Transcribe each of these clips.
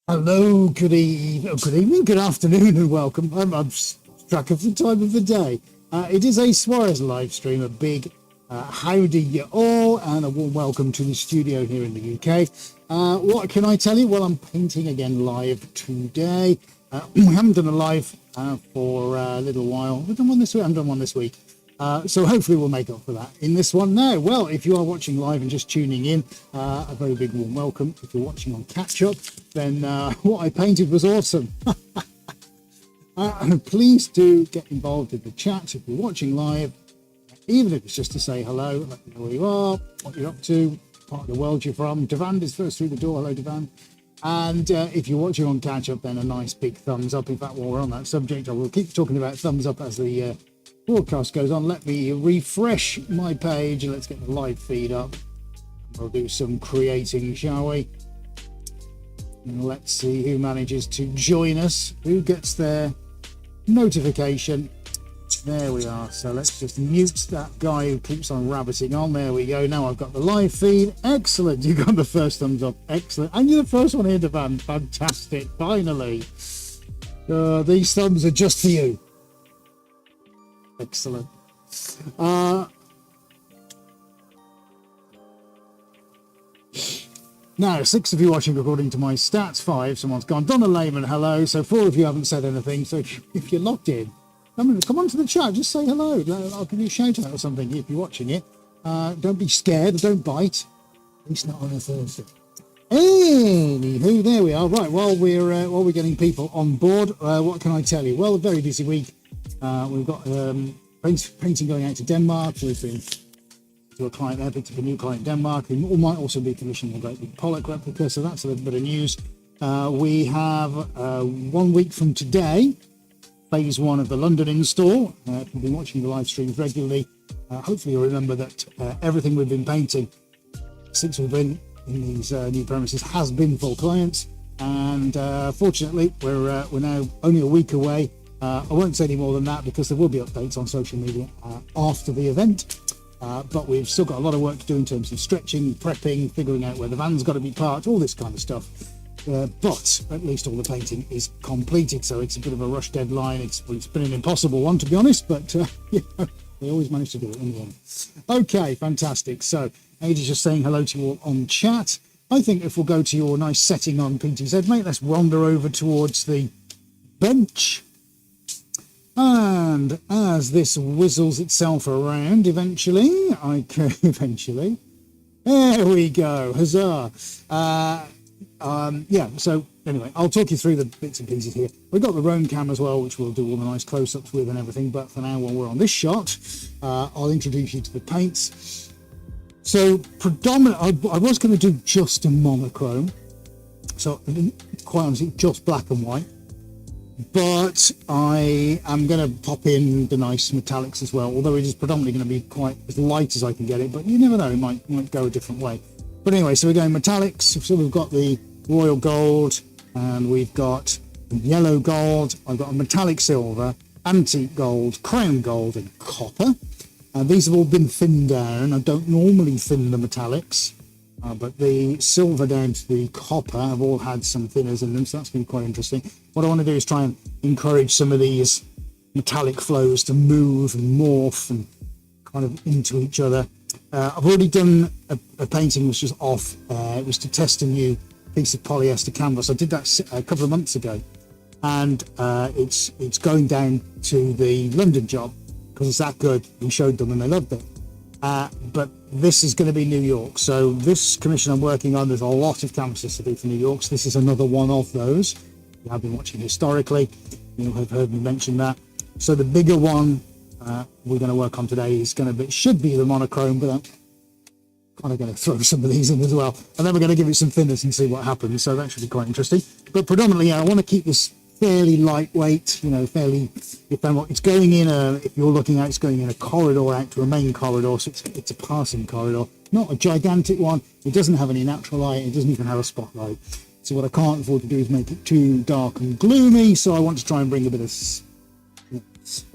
Hello, good evening, good afternoon, and welcome. I'm struck of the time of the day. It is a Suarez live stream, a big howdy you all, and a warm welcome to the studio here in the UK. What can I tell you? Well, I'm painting again live today. We haven't done a live for a little while. We've done one this week. I haven't done one this week. So hopefully we'll make up for that in this one now. Well, if you are watching live and just tuning in, a very big warm welcome. If you're watching on catch up, then what I painted was awesome. Please do get involved in the chat if you're watching live, even if it's just to say hello, let me know where you are, what you're up to, part of the world you're from. Devan is first through the door. Hello, Devan. And if you're watching on catch up, then a nice big thumbs up. In fact, while we're on that subject, I will keep talking about thumbs up as the broadcast goes on. Let me refresh my page and let's get the live feed up. We'll do some creating, shall we? And let's see who manages to join us, who gets their notification. There we are. So let's just mute that guy who keeps on rabbiting on. There we go. Now I've got the live feed. Excellent. You got the first thumbs up. Excellent. And you're the first one here, Devan. Fantastic. Finally. These thumbs are just for you. Excellent. Now, 6 of you watching according to my stats. 5, someone's gone. Donna Lehman, hello. So 4 of you haven't said anything. So if you're logged in, come on to the chat. Just say hello. I'll give you a shout out or something if you're watching it. Don't be scared. Don't bite. At least not on a Thursday. Anywho, there we are. Right, while we're getting people on board, what can I tell you? Well, a very busy week. We've got painting going out to Denmark. We've been to a client there, picked up a new client in Denmark, who might also be commissioning a great big Pollock replica, so that's a little bit of news. We have 1 week from today, phase 1 of the London install. If you've been watching the live streams regularly, hopefully you'll remember that everything we've been painting since we've been in these new premises has been for clients, and fortunately we're now only a week away. I won't say any more than that because there will be updates on social media after the event. But we've still got a lot of work to do in terms of stretching, prepping, figuring out where the van's got to be parked, all this kind of stuff. But at least all the painting is completed, so it's a bit of a rush deadline. It's been an impossible one, to be honest, but we always manage to do it in the end. Okay, fantastic. So, Age is just saying hello to you all on chat. I think if we'll go to your nice setting on PTZ, mate, let's wander over towards the bench. And as this whizzles itself around, eventually, there we go, huzzah. Yeah, so anyway, I'll talk you through the bits and pieces here. We've got the Roam cam as well, which we'll do all the nice close-ups with and everything, but for now, while we're on this shot, I'll introduce you to the paints. So predominantly, I was going to do just a monochrome, so quite honestly, just black and white. But I am going to pop in the nice metallics as well, although it is predominantly going to be quite as light as I can get it, but you never know, it might go a different way. But anyway, so we're going metallics. So we've got the royal gold, and we've got yellow gold. I've got a metallic silver, antique gold, crown gold, and copper. These have all been thinned down. I don't normally thin the metallics, but the silver down to the copper have all had some thinners in them, so that's been quite interesting. What I want to do is try and encourage some of these metallic flows to move and morph and kind of into each other. I've already done a painting which was off. It was to test a new piece of polyester canvas. I did that a couple of months ago, and it's going down to the London job because it's that good. We showed them and they loved it. But this is going to be New York. So this commission I'm working on, there's a lot of canvases to do for New York. So this is another one of those. You have been watching historically, you'll have heard me mention that. So the bigger one we're going to work on today is should be the monochrome, but I'm kind of going to throw some of these in as well. And then we're going to give it some thinners and see what happens. So that should be quite interesting. But predominantly, I want to keep this fairly lightweight, fairly, it's going in if you're looking at, it's going in a corridor out to a main corridor, so it's a passing corridor, not a gigantic one. It doesn't have any natural light, it doesn't even have a spotlight. So what I can't afford to do is make it too dark and gloomy, so I want to try and bring a bit of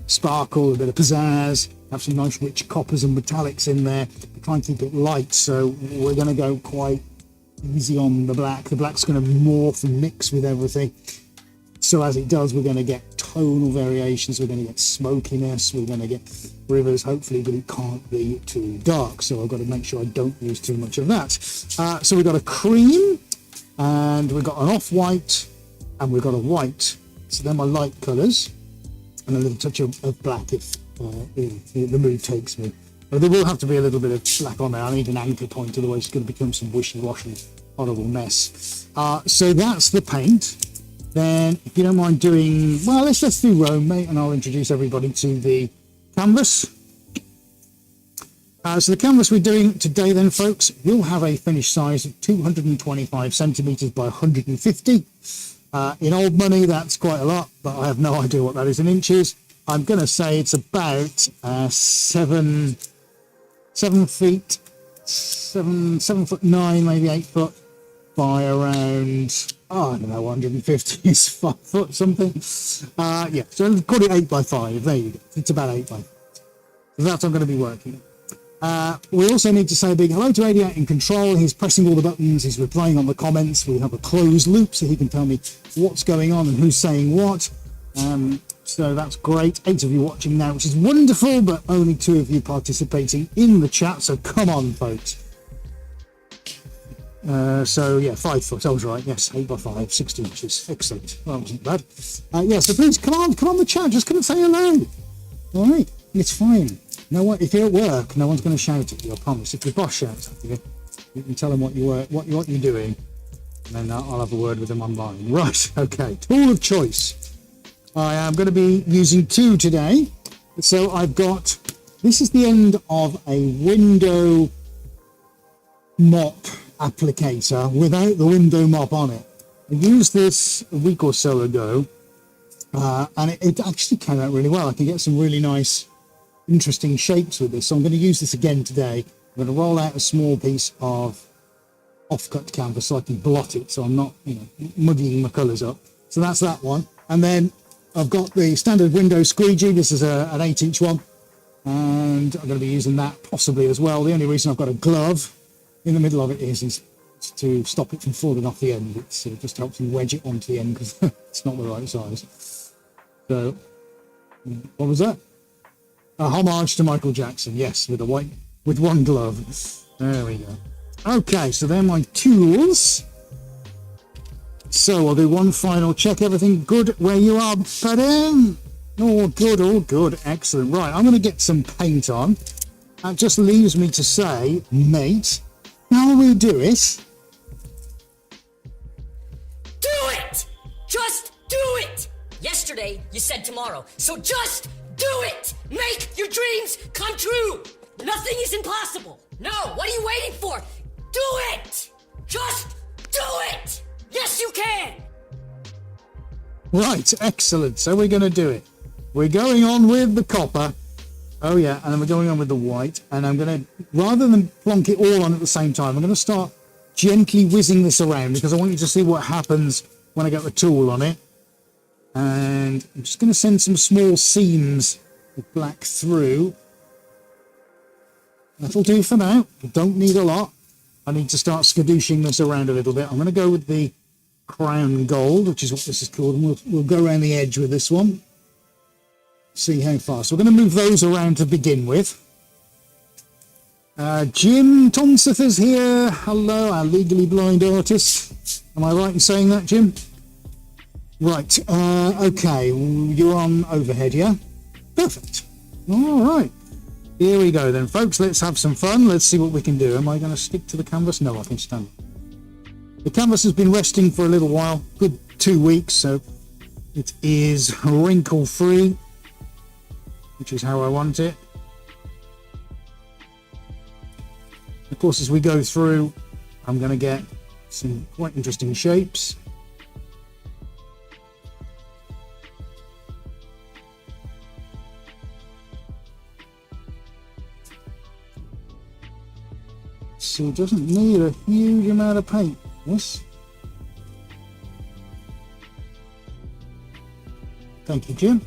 sparkle, a bit of pizzazz, have some nice rich coppers and metallics in there, try and keep it light. So we're going to go quite easy on the black. The black's going to morph and mix with everything. So as it does, we're going to get tonal variations, we're going to get smokiness, we're going to get rivers, hopefully, but it can't be too dark. So I've got to make sure I don't use too much of that. So we've got a cream, and we've got an off-white, and we've got a white. So they're my light colours, and a little touch of black if the mood takes me. But there will have to be a little bit of black on there. I need an anchor point, otherwise it's going to become some wishy-washy, horrible mess. So that's the paint. Then, if you don't mind doing, well, let's do Rome, mate, and I'll introduce everybody to the canvas. So the canvas we're doing today then, folks, will have a finished size of 225 centimetres by 150. In old money, that's quite a lot, but I have no idea what that is in inches. I'm going to say it's about 7 feet, 7'9", maybe 8 foot, by around, I don't know, 150 is 5 foot something. Yeah, so call it 8 by 5. There you go. It's about 8 by 5. So that's what I'm going to be working on. We also need to say a big hello to Adiat in control. He's pressing all the buttons. He's replying on the comments. We have a closed loop so he can tell me what's going on and who's saying what. So that's great. 8 of you watching now, which is wonderful, but only 2 of you participating in the chat. So come on, folks. So yeah, 5 foot, I was right, yes, 8 by 5, 60 inches, excellent, well, that wasn't bad. Yeah, so please come on the chat, just come and say hello. All right, it's fine. No one, if you're at work, no one's going to shout at you, I promise. If your boss shouts at you, you can tell them what you're doing, and then I'll have a word with them online. Right, okay, tool of choice. I am going to be using 2 today. So I've got, this is the end of a window mop applicator without the window mop on it. I used this a week or so ago, and it actually came out really well. I can get some really nice, interesting shapes with this. So I'm going to use this again today. I'm going to roll out a small piece of off-cut canvas so I can blot it, so I'm not, muddying my colours up. So that's that one. And then I've got the standard window squeegee. This is an 8-inch one, and I'm going to be using that possibly as well. The only reason I've got a glove in the middle of it is to stop it from falling off the end. It just helps me wedge it onto the end because it's not the right size. So, what was that? A homage to Michael Jackson, yes, with one glove. There we go. Okay, so they're my tools. So I'll do one final check. Everything good where you are, buddy? All good, excellent. Right, I'm going to get some paint on. That just leaves me to say, mate, how we do it? Do it! Just do it! Yesterday, you said tomorrow, so just do it! Make your dreams come true! Nothing is impossible! No, what are you waiting for? Do it! Just do it! Yes, you can! Right, excellent. So we're going to do it. We're going on with the copper. Oh yeah, and then we're going on with the white, and I'm going to, rather than plonk it all on at the same time, I'm going to start gently whizzing this around because I want you to see what happens when I get the tool on it. And I'm just going to send some small seams of black through. That'll do for now. I don't need a lot. I need to start skadooshing this around a little bit. I'm going to go with the crown gold, which is what this is called, and we'll go around the edge with this one. See how far. So we're going to move those around to begin with. Jim Tonseth is here. Hello, our legally blind artist. Am I right in saying that, Jim? Right. Okay. You're on overhead, yeah? Perfect. All right. Here we go then, folks. Let's have some fun. Let's see what we can do. Am I going to stick to the canvas? No, I can stand. The canvas has been resting for a little while. Good 2 weeks, so it is wrinkle-free, which is how I want it. Of course, as we go through, I'm going to get some quite interesting shapes. So it doesn't need a huge amount of paint, this. Thank you, Jim.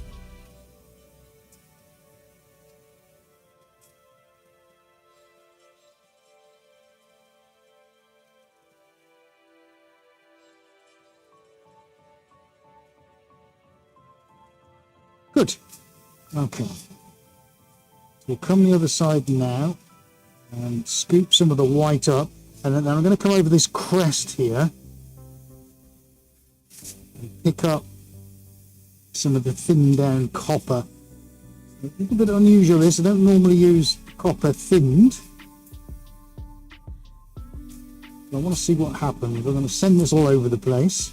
Good. Okay. We'll come the other side now and scoop some of the white up, and then I'm going to come over this crest here and pick up some of the thinned down copper. A little bit unusual this, I don't normally use copper thinned. I want to see what happens. We're going to send this all over the place.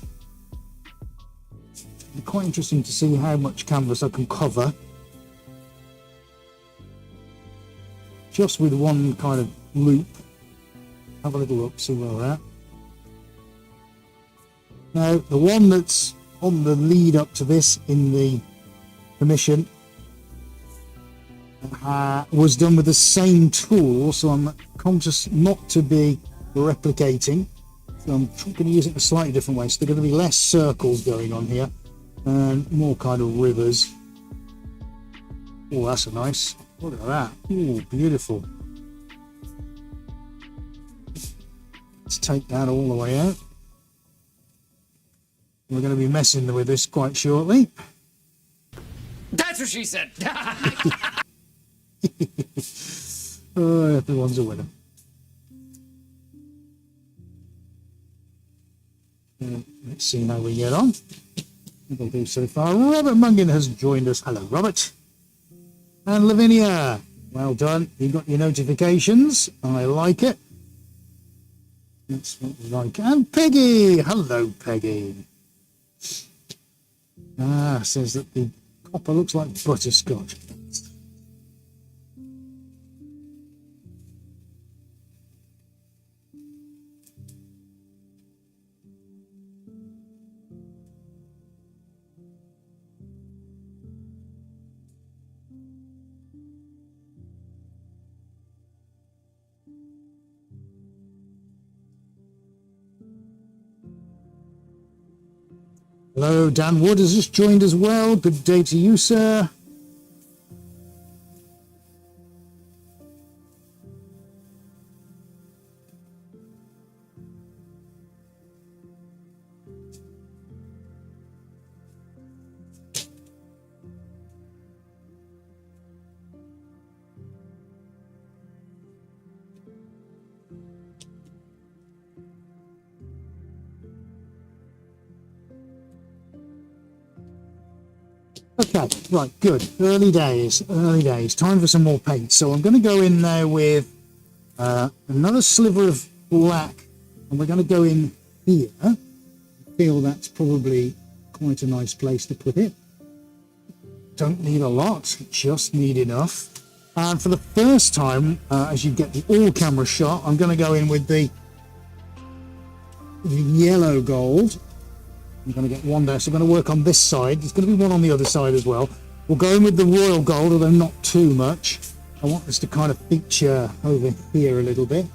It'll be quite interesting to see how much canvas I can cover just with one kind of loop. Have a little look, see where we're at. Now, the one that's on the lead up to this in the commission was done with the same tool, so I'm conscious not to be replicating. So I'm going to use it in a slightly different way. So there are going to be less circles going on here and more kind of rivers. Oh, that's a nice. Look at that. Oh, beautiful. Let's take that all the way out. We're going to be messing with this quite shortly. That's what she said. Oh, everyone's a winner. Let's see how we get on. We'll do so far. Robert Mungin has joined us. Hello, Robert. And Lavinia, well done. You got your notifications. I like it. That's what we like. And Peggy. Hello, Peggy. Says that the copper looks like butterscotch. Hello, Dan Wood has just joined as well. Good day to you, sir. Okay, right, good. Early days, early days. Time for some more paint. So I'm going to go in now with another sliver of black, and we're going to go in here. I feel that's probably quite a nice place to put it. Don't need a lot, just need enough. And for the first time, as you get the all-camera shot, I'm going to go in with the yellow gold. I'm going to get one there, so I'm going to work on this side. There's going to be one on the other side as well. We'll go in with the royal gold, although not too much. I want this to kind of feature over here a little bit.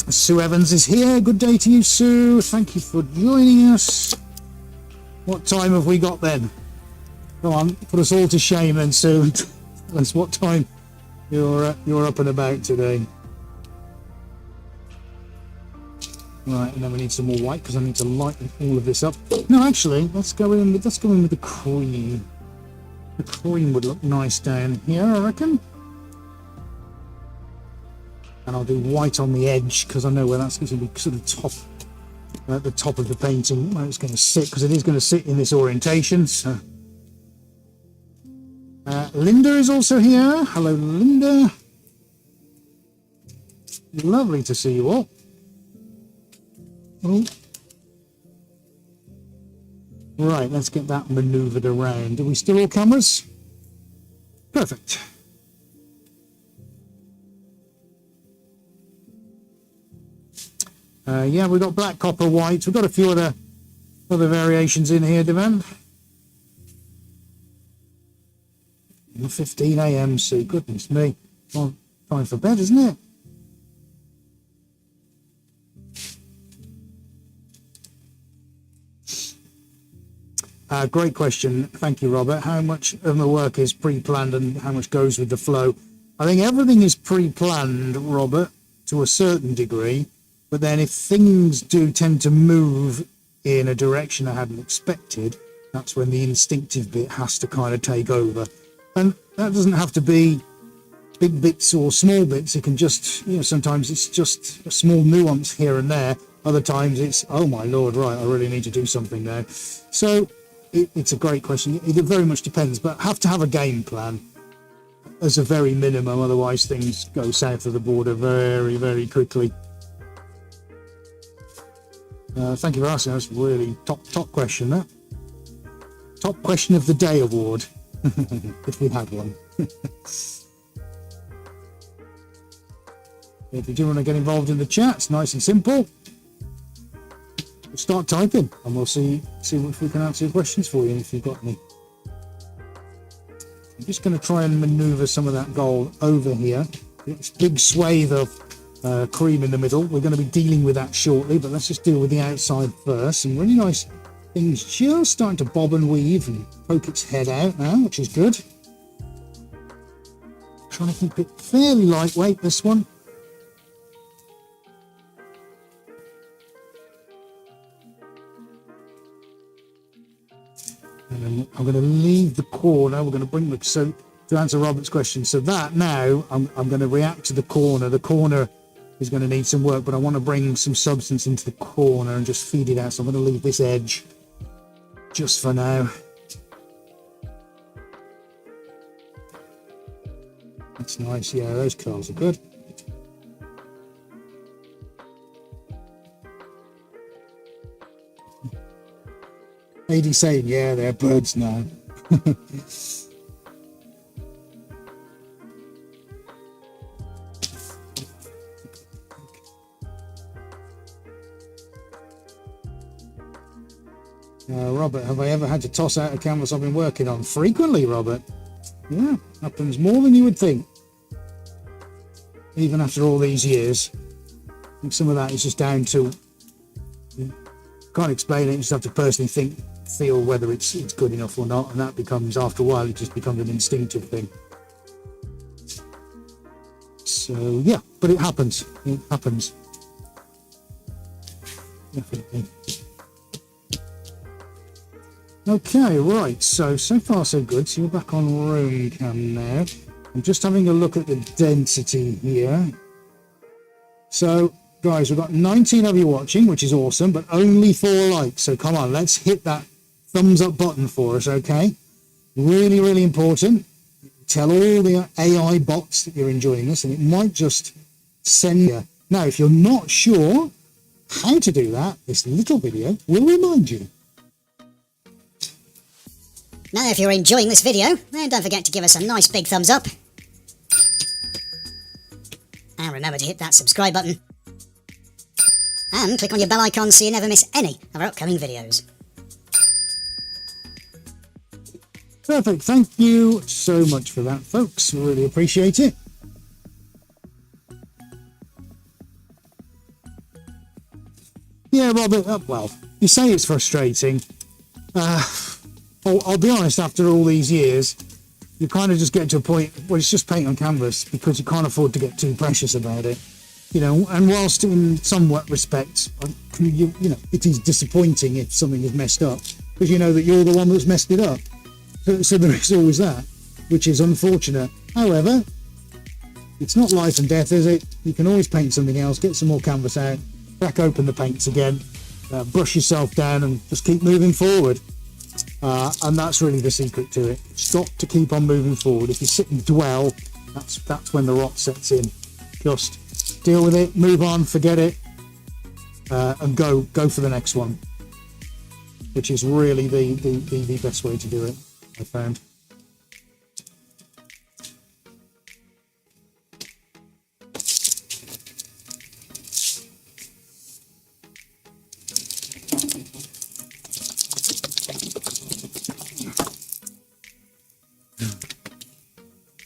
Sue Evans is here. Good day to you, Sue. Thank you for joining us. What time have we got then? Go on, put us all to shame then, Sue. Tell us what time you're up and about today. Right, and then we need some more white because I need to lighten all of this up. No, actually, let's go in with the cream. The cream would look nice down here, I reckon. And I'll do white on the edge because I know where that's going to be sort of top, at the top of the painting where it's going to sit, because it is going to sit in this orientation. So, Linda is also here. Hello, Linda. Lovely to see you all. Oh. Right, let's get that maneuvered around. Are we still all cameras? Perfect. Yeah, we've got black, copper, white. We've got a few other variations in here, Devan. 15 a.m. So goodness me. Well, time for bed, isn't it? Great question. Thank you, Robert. How much of the work is pre-planned and how much goes with the flow? I think everything is pre-planned, Robert, to a certain degree. But then if things do tend to move in a direction I hadn't expected, That's when the instinctive bit has to kind of take over. And that doesn't have to be big bits or small bits. It can just, sometimes it's just a small nuance here and there. Other times it's, oh my lord, right, I really need to do something now. So it's a great question. It very much depends, but have to have a game plan as a very minimum. Otherwise things go south of the border very, very quickly. Thank you for asking. That's really top question, that. Top question of the day award, if we had one. If you do want to get involved in the chat, it's nice and simple. Start typing and we'll see if we can answer your questions for you if you've got any. I'm just going to try and maneuver some of that gold over here. This big swathe of cream in the middle. We're going to be dealing with that shortly, but let's just deal with the outside first. Some really nice things just starting to bob and weave and poke its head out now, which is good. Trying to keep it fairly lightweight, this one. And then I'm going to leave the corner. We're going to bring the, so to answer Robert's question, so that now I'm going to react to the corner. The corner is going to need some work, but I want to bring some substance into the corner and just feed it out. So I'm going to leave this edge just for now. That's nice. Yeah, those curls are good. AD saying, yeah, they're birds now. Robert, have I ever had to toss out a canvas I've been working on? Frequently, Robert. Yeah, happens more than you would think. Even after all these years. I think some of that is just down to, can't explain it, you just have to personally feel whether it's good enough or not, and that becomes, after a while, it just becomes an instinctive thing. So yeah, but it happens. It happens. Definitely. Okay, right, so far so good. So you're back on room cam now. I'm just having a look at the density here. So guys, we've got 19 of you watching, which is awesome, but only 4 likes. So come on, let's hit that thumbs up button for us, okay? Really, really important. Tell all the AI bots that you're enjoying this, and it might just send you. Now, if you're not sure how to do that, this little video will remind you. Now, if you're enjoying this video, then don't forget to give us a nice big thumbs up. And remember to hit that subscribe button. And click on your bell icon so you never miss any of our upcoming videos. Perfect. Thank you so much for that, folks. Really appreciate it. Yeah, Robert, well, you say it's frustrating. I'll be honest, after all these years, you kind of just get to a point where it's just paint on canvas because you can't afford to get too precious about it. And whilst in somewhat respects, it is disappointing if something is messed up because you know that you're the one that's messed it up. So there is always that, which is unfortunate. However, it's not life and death, is it? You can always paint something else, get some more canvas out, crack open the paints again, brush yourself down and just keep moving forward. And that's really the secret to it. Stop to keep on moving forward. If you sit and dwell, that's when the rot sets in. Just deal with it, move on, forget it, and go for the next one, which is really the best way to do it, I found.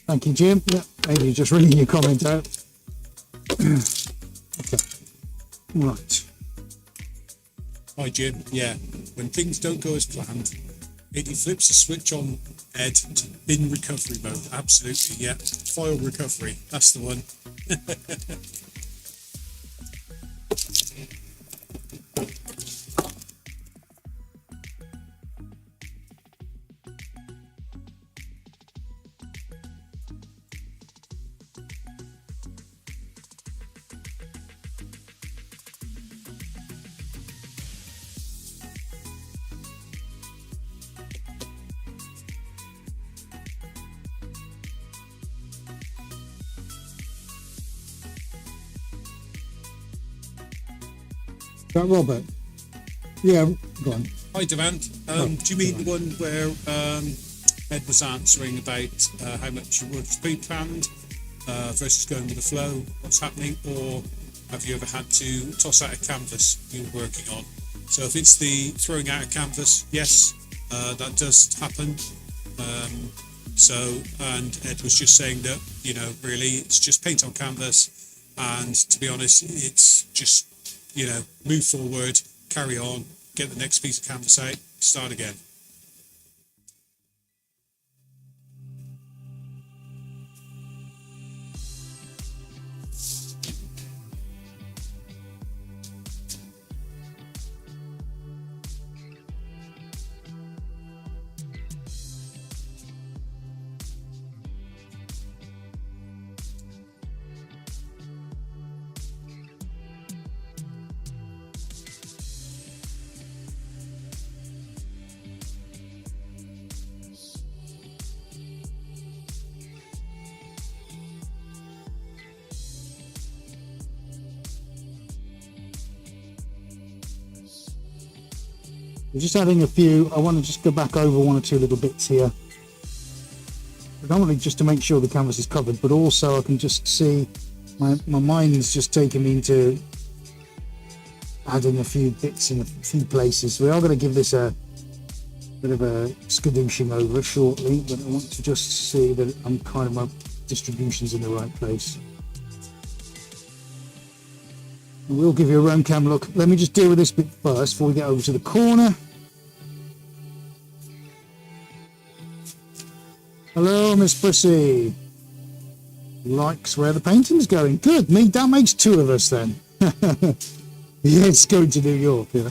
Thank you, Jim. Yeah, maybe you're just reading your comment out. Okay. Right. Hi, Jim. Yeah, when things don't go as planned, he flips a switch on Ed to bin recovery mode. Absolutely, yeah. File recovery. That's the one. Is that Robert? Yeah, go on. Hi, Devant. Do you mean the one where Ed was answering about how much your work is pre-planned versus going with the flow, what's happening, or have you ever had to toss out a canvas you were working on? So if it's the throwing out a canvas, yes, that does happen. And Ed was just saying that, really it's just paint on canvas, and to be honest, it's just, move forward, carry on, get the next piece of canvas out, start again. We're just adding a few. I want to just go back over one or two little bits here. Predominantly just to make sure the canvas is covered, but also I can just see my mind's just taking me into adding a few bits in a few places. We are going to give this a bit of a skadooshing over shortly, but I want to just see that I'm kind of, my distribution's in the right place. We'll give you a roam cam look. Let me just deal with this bit first before we get over to the corner. Hello, Miss Prissy. Likes where the painting's going. Good. That makes two of us then. Yes, going to New York. Yeah.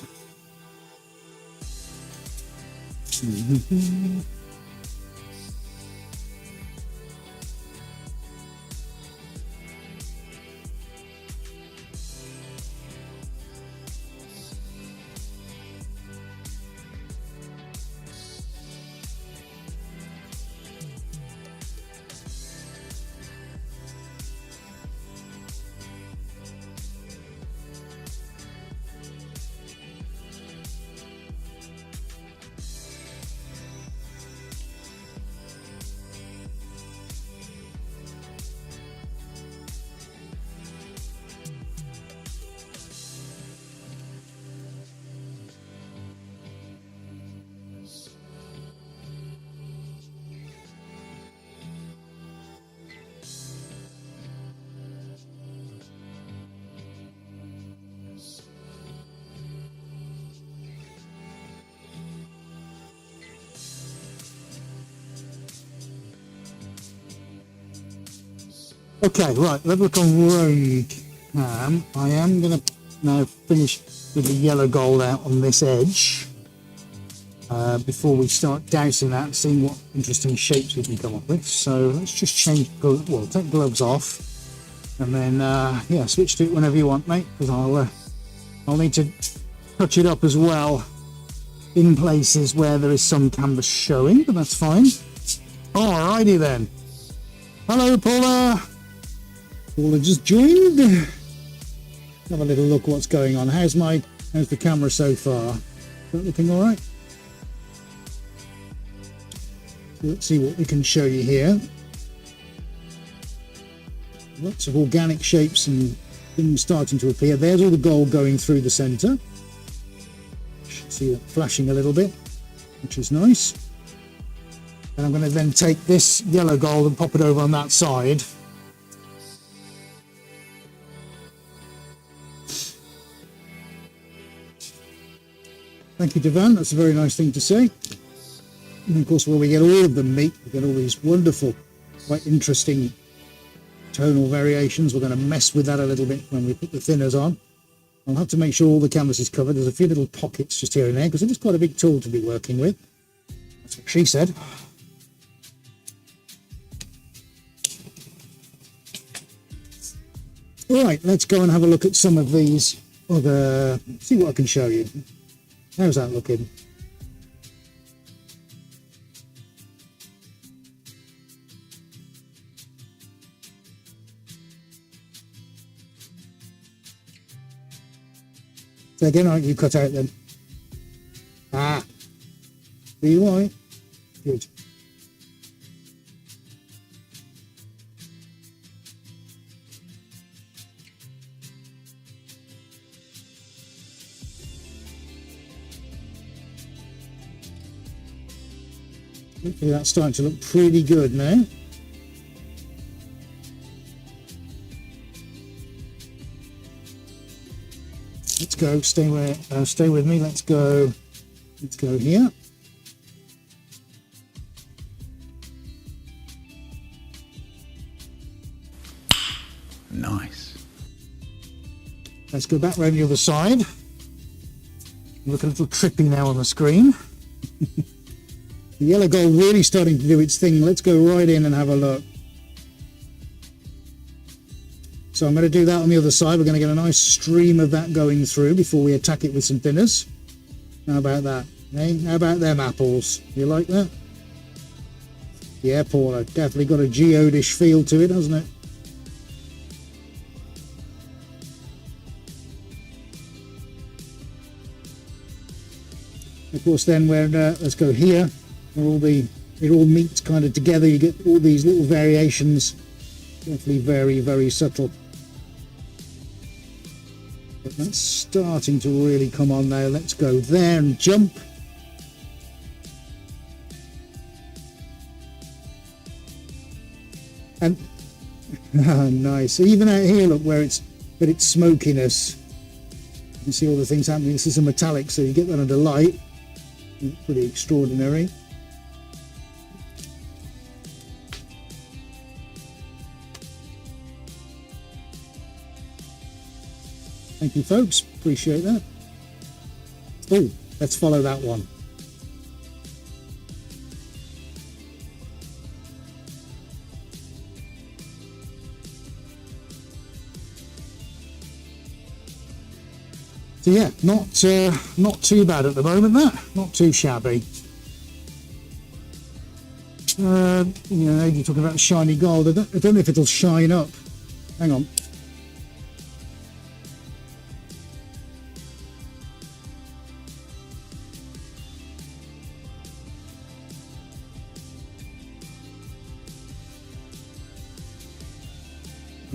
Okay, right, let's look on roam cam. I am going to now finish with the yellow gold out on this edge before we start dousing that and seeing what interesting shapes we can come up with. So let's just change, take gloves off, and then, yeah, switch to it whenever you want, mate, because I'll need to touch it up as well in places where there is some canvas showing, but that's fine. Alrighty then. Hello, Paula. Paula just joined. Have a little look what's going on. How's the camera so far? Is that looking all right? Let's see what we can show you here. Lots of organic shapes and things starting to appear. There's all the gold going through the center. See that flashing a little bit, which is nice. And I'm going to then take this yellow gold and pop it over on that side. Thank you, Devan. That's a very nice thing to say. And of course, where we get all of them meet, we get all these wonderful, quite interesting tonal variations. We're going to mess with that a little bit when we put the thinners on. I'll have to make sure all the canvas is covered. There's a few little pockets just here and there because it is quite a big tool to be working with. That's what she said. All right, let's go and have a look at some of these other, see what I can show you. How's that looking? So again, aren't you cut out then? Ah, are you all right? Good. Hopefully that's starting to look pretty good now. Let's go. Stay with me. Let's go here. Nice. Let's go back round the other side. Look a little trippy now on the screen. The yellow gold really starting to do its thing. Let's go right in and have a look. So I'm going to do that on the other side. We're going to get a nice stream of that going through before we attack it with some thinners. How about that? Hey, how about them apples? You like that? Yeah, Paula, definitely got a geodish feel to it, hasn't it? Of course, then let's go here. Where it all meets kind of together. You get all these little variations. Definitely very, very subtle. But that's starting to really come on now. Let's go there and jump. And nice. Even out here, look where it's got its smokiness. You can see all the things happening. This is a metallic, so you get that under light. Pretty extraordinary. Thank you, folks. Appreciate that. Oh, let's follow that one. So yeah, not too bad at the moment. Not too shabby. You're talking about shiny gold. I don't know if it'll shine up. Hang on.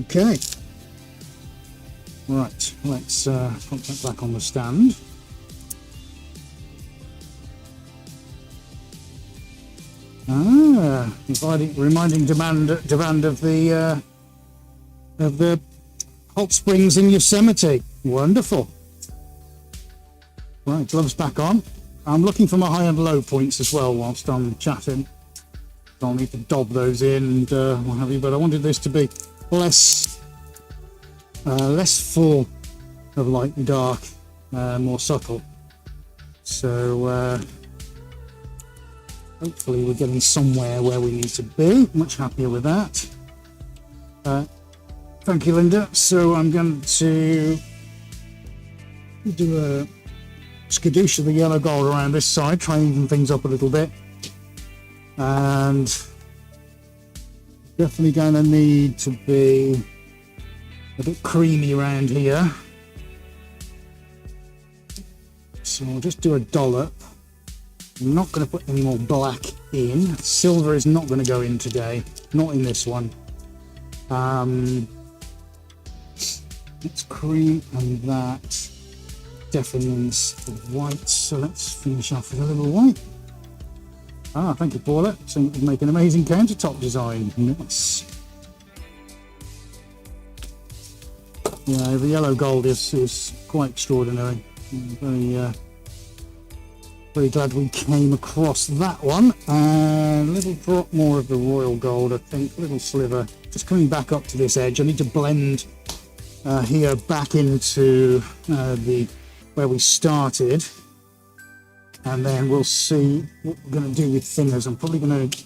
Okay. Right, let's put that back on the stand. Reminding demand of the hot springs in Yosemite. Wonderful. Right, gloves back on. I'm looking for my high and low points as well whilst I'm chatting. I'll need to dob those in and what have you, but I wanted this to be less full of light and dark, more subtle. So hopefully we're getting somewhere where we need to be. Much happier with that. Thank you, Linda. So I'm going to do a skadoosh of the yellow gold around this side, try and even things up a little bit. And definitely going to need to be a bit creamy around here. So I'll just do a dollop. I'm not going to put any more black in. Silver is not going to go in today, not in this one. Let's cream, and that deafens the white. So let's finish off with a little white. Ah, thank you, Paula. So you can make an amazing countertop design. Nice. Yeah, the yellow gold is quite extraordinary. I'm very glad we came across that one. A little drop more of the royal gold, I think, a little sliver. Just coming back up to this edge. I need to blend here back into where we started, and then we'll see what we're going to do with thinners. I'm probably going to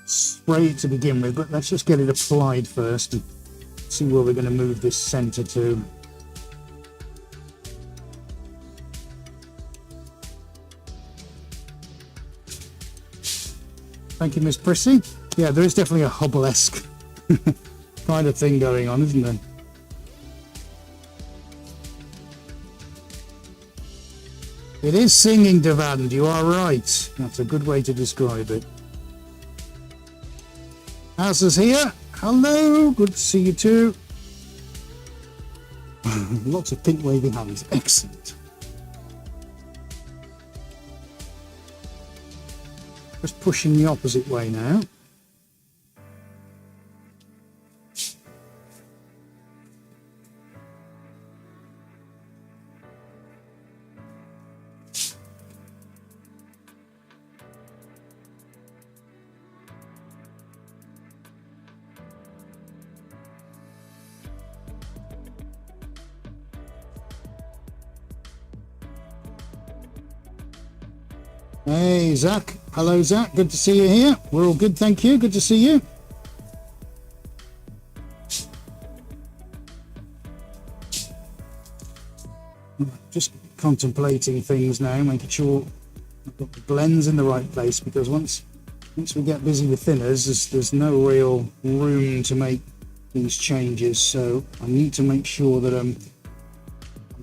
spray it to begin with, but let's just get it applied first and see where we're going to move this center to. Thank you, Miss Prissy. Yeah, there is definitely a Hubble-esque kind of thing going on, isn't there? It is singing, Devand, you are right. That's a good way to describe it. Asa's here. Hello, good to see you too. Lots of pink waving hands. Excellent. Just pushing the opposite way now. Hey, Zach. Hello, Zach. Good to see you here. We're all good, thank you. Good to see you. Just contemplating things now, making sure I've got the blends in the right place, because once we get busy with thinners, there's no real room to make these changes. So I need to make sure that I'm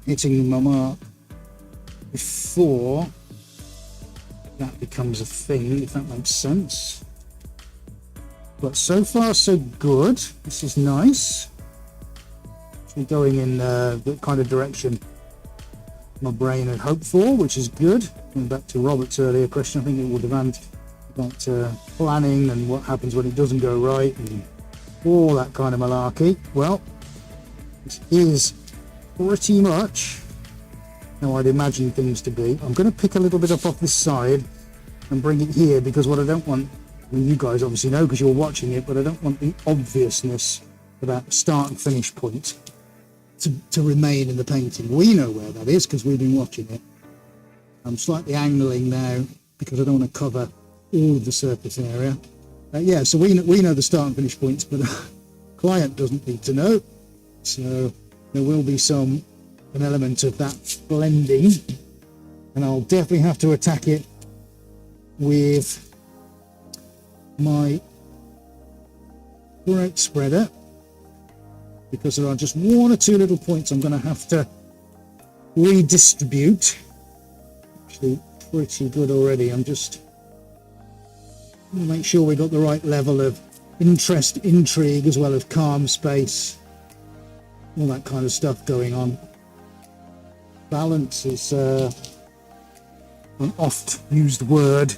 hitting my mark before that becomes a thing, if that makes sense. But so far so good. This is nice. We're going in the kind of direction my brain had hoped for, which is good. Going back to Robert's earlier question, I think it would demand about planning and what happens when it doesn't go right and all that kind of malarkey. Well, this is pretty much how I'd imagine things to be. I'm going to pick a little bit up off this side and bring it here, because what I don't want, I mean, you guys obviously know because you're watching it, but I don't want the obviousness of that start and finish point to remain in the painting. We know where that is because we've been watching it. I'm slightly angling now because I don't want to cover all of the surface area. Yeah, so we know the start and finish points, but the client doesn't need to know. So there will be an element of that blending, and I'll definitely have to attack it with my bright spreader, because there are just one or two little points I'm going to have to redistribute. Actually pretty good already. I'm just going to make sure we got the right level of interest, intrigue, as well as calm space, all that kind of stuff going on. Balance is an oft used word,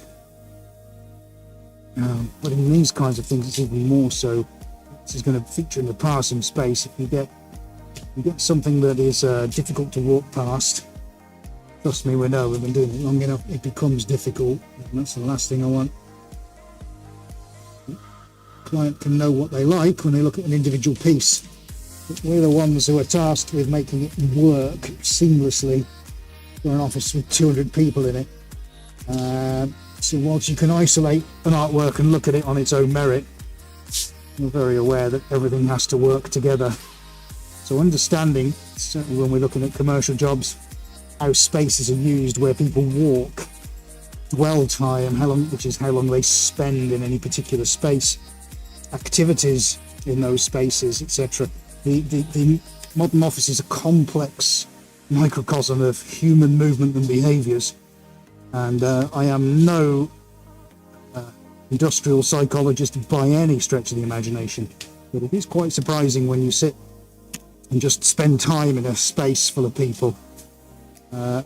but in these kinds of things it's even more so. This is going to feature in the passing space. If you get something that is difficult to walk past, trust me, we know, we've been doing it long enough, it becomes difficult, and that's the last thing I want. The client can know what they like when they look at an individual piece. We're the ones who are tasked with making it work seamlessly for an office with 200 people in it. So whilst you can isolate an artwork and look at it on its own merit, we're very aware that everything has to work together. So understanding, certainly when we're looking at commercial jobs, how spaces are used, where people walk, dwell time, which is how long they spend in any particular space, activities in those spaces, etc. The modern office is a complex microcosm of human movement and behaviours, and I am no industrial psychologist by any stretch of the imagination, but it is quite surprising when you sit and just spend time in a space full of people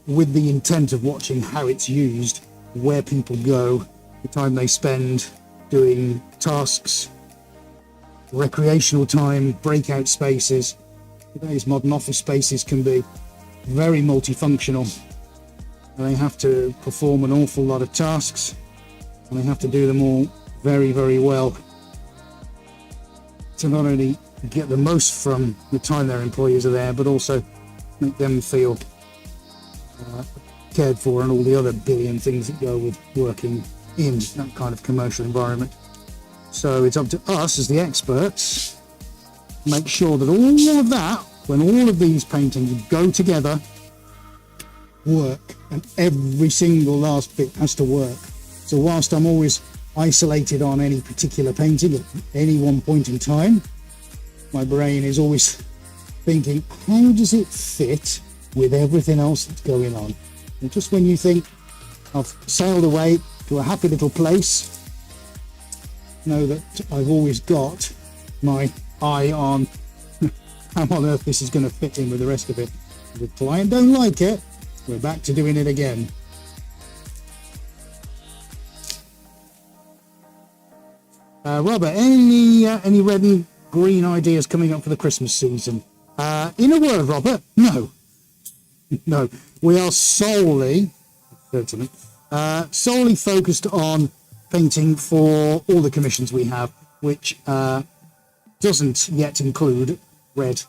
with the intent of watching how it's used, where people go, the time they spend doing tasks, recreational time, breakout spaces. Today's modern office spaces can be very multifunctional. They have to perform an awful lot of tasks, and they have to do them all very, very well to not only get the most from the time their employees are there, but also make them feel cared for, and all the other billion things that go with working in that kind of commercial environment. So it's up to us as the experts to make sure that all of that, when all of these paintings go together, work, and every single last bit has to work. So whilst I'm always isolated on any particular painting at any one point in time, my brain is always thinking, how does it fit with everything else that's going on? And just when you think I've sailed away to a happy little place, know that I've always got my eye on how on earth this is going to fit in with the rest of it. If the client don't like it, we're back to doing it again. Robert, any red and green ideas coming up for the Christmas season? In a word, Robert, no. No, we are solely focused on painting for all the commissions we have, which doesn't yet include red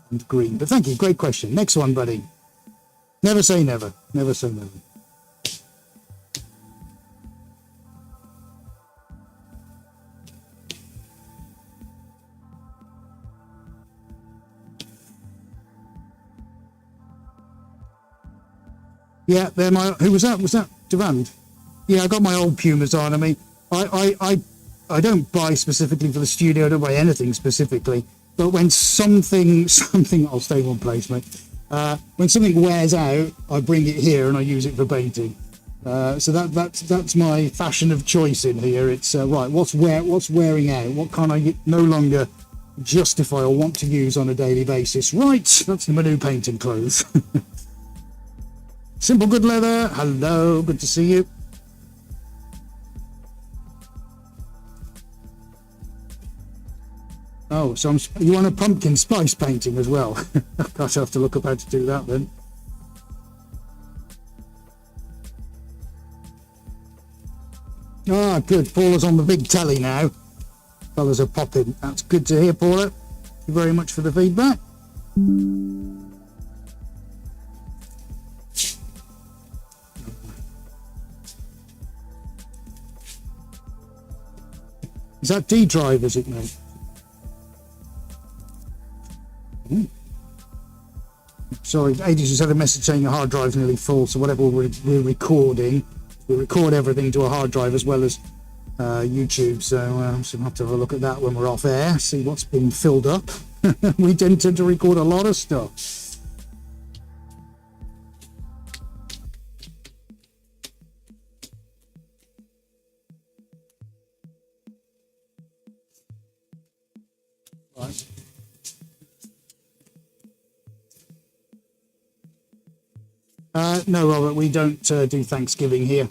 and green. But thank you, great question. Next one, buddy. Never say never. Never say never. Yeah, they're my. Who was that? Was that Durand? Yeah, I got my old Pumas on. I mean, I don't buy specifically for the studio. I don't buy anything specifically. But when something, I'll stay in one place, mate. When something wears out, I bring it here and I use it for painting. So that's my fashion of choice in here. It's right. What's wearing out? What can I no longer justify or want to use on a daily basis? Right. That's my new painting clothes. Simple Good Leather, hello, good to see you. Oh, so you want a pumpkin spice painting as well? Gosh, I'll have to look up how to do that then. Ah, good. Paula's on the big telly now. Fellas are popping. That's good to hear, Paula. Thank you very much for the feedback. Is that D drive, is it, mate? Sorry, Ages just had a message saying your hard drive's nearly full, so whatever we're recording, we record everything to a hard drive as well as YouTube, so we'll have to have a look at that when we're off air, see what's been filled up. We tend to record a lot of stuff. Right. No, Robert, we don't do Thanksgiving here.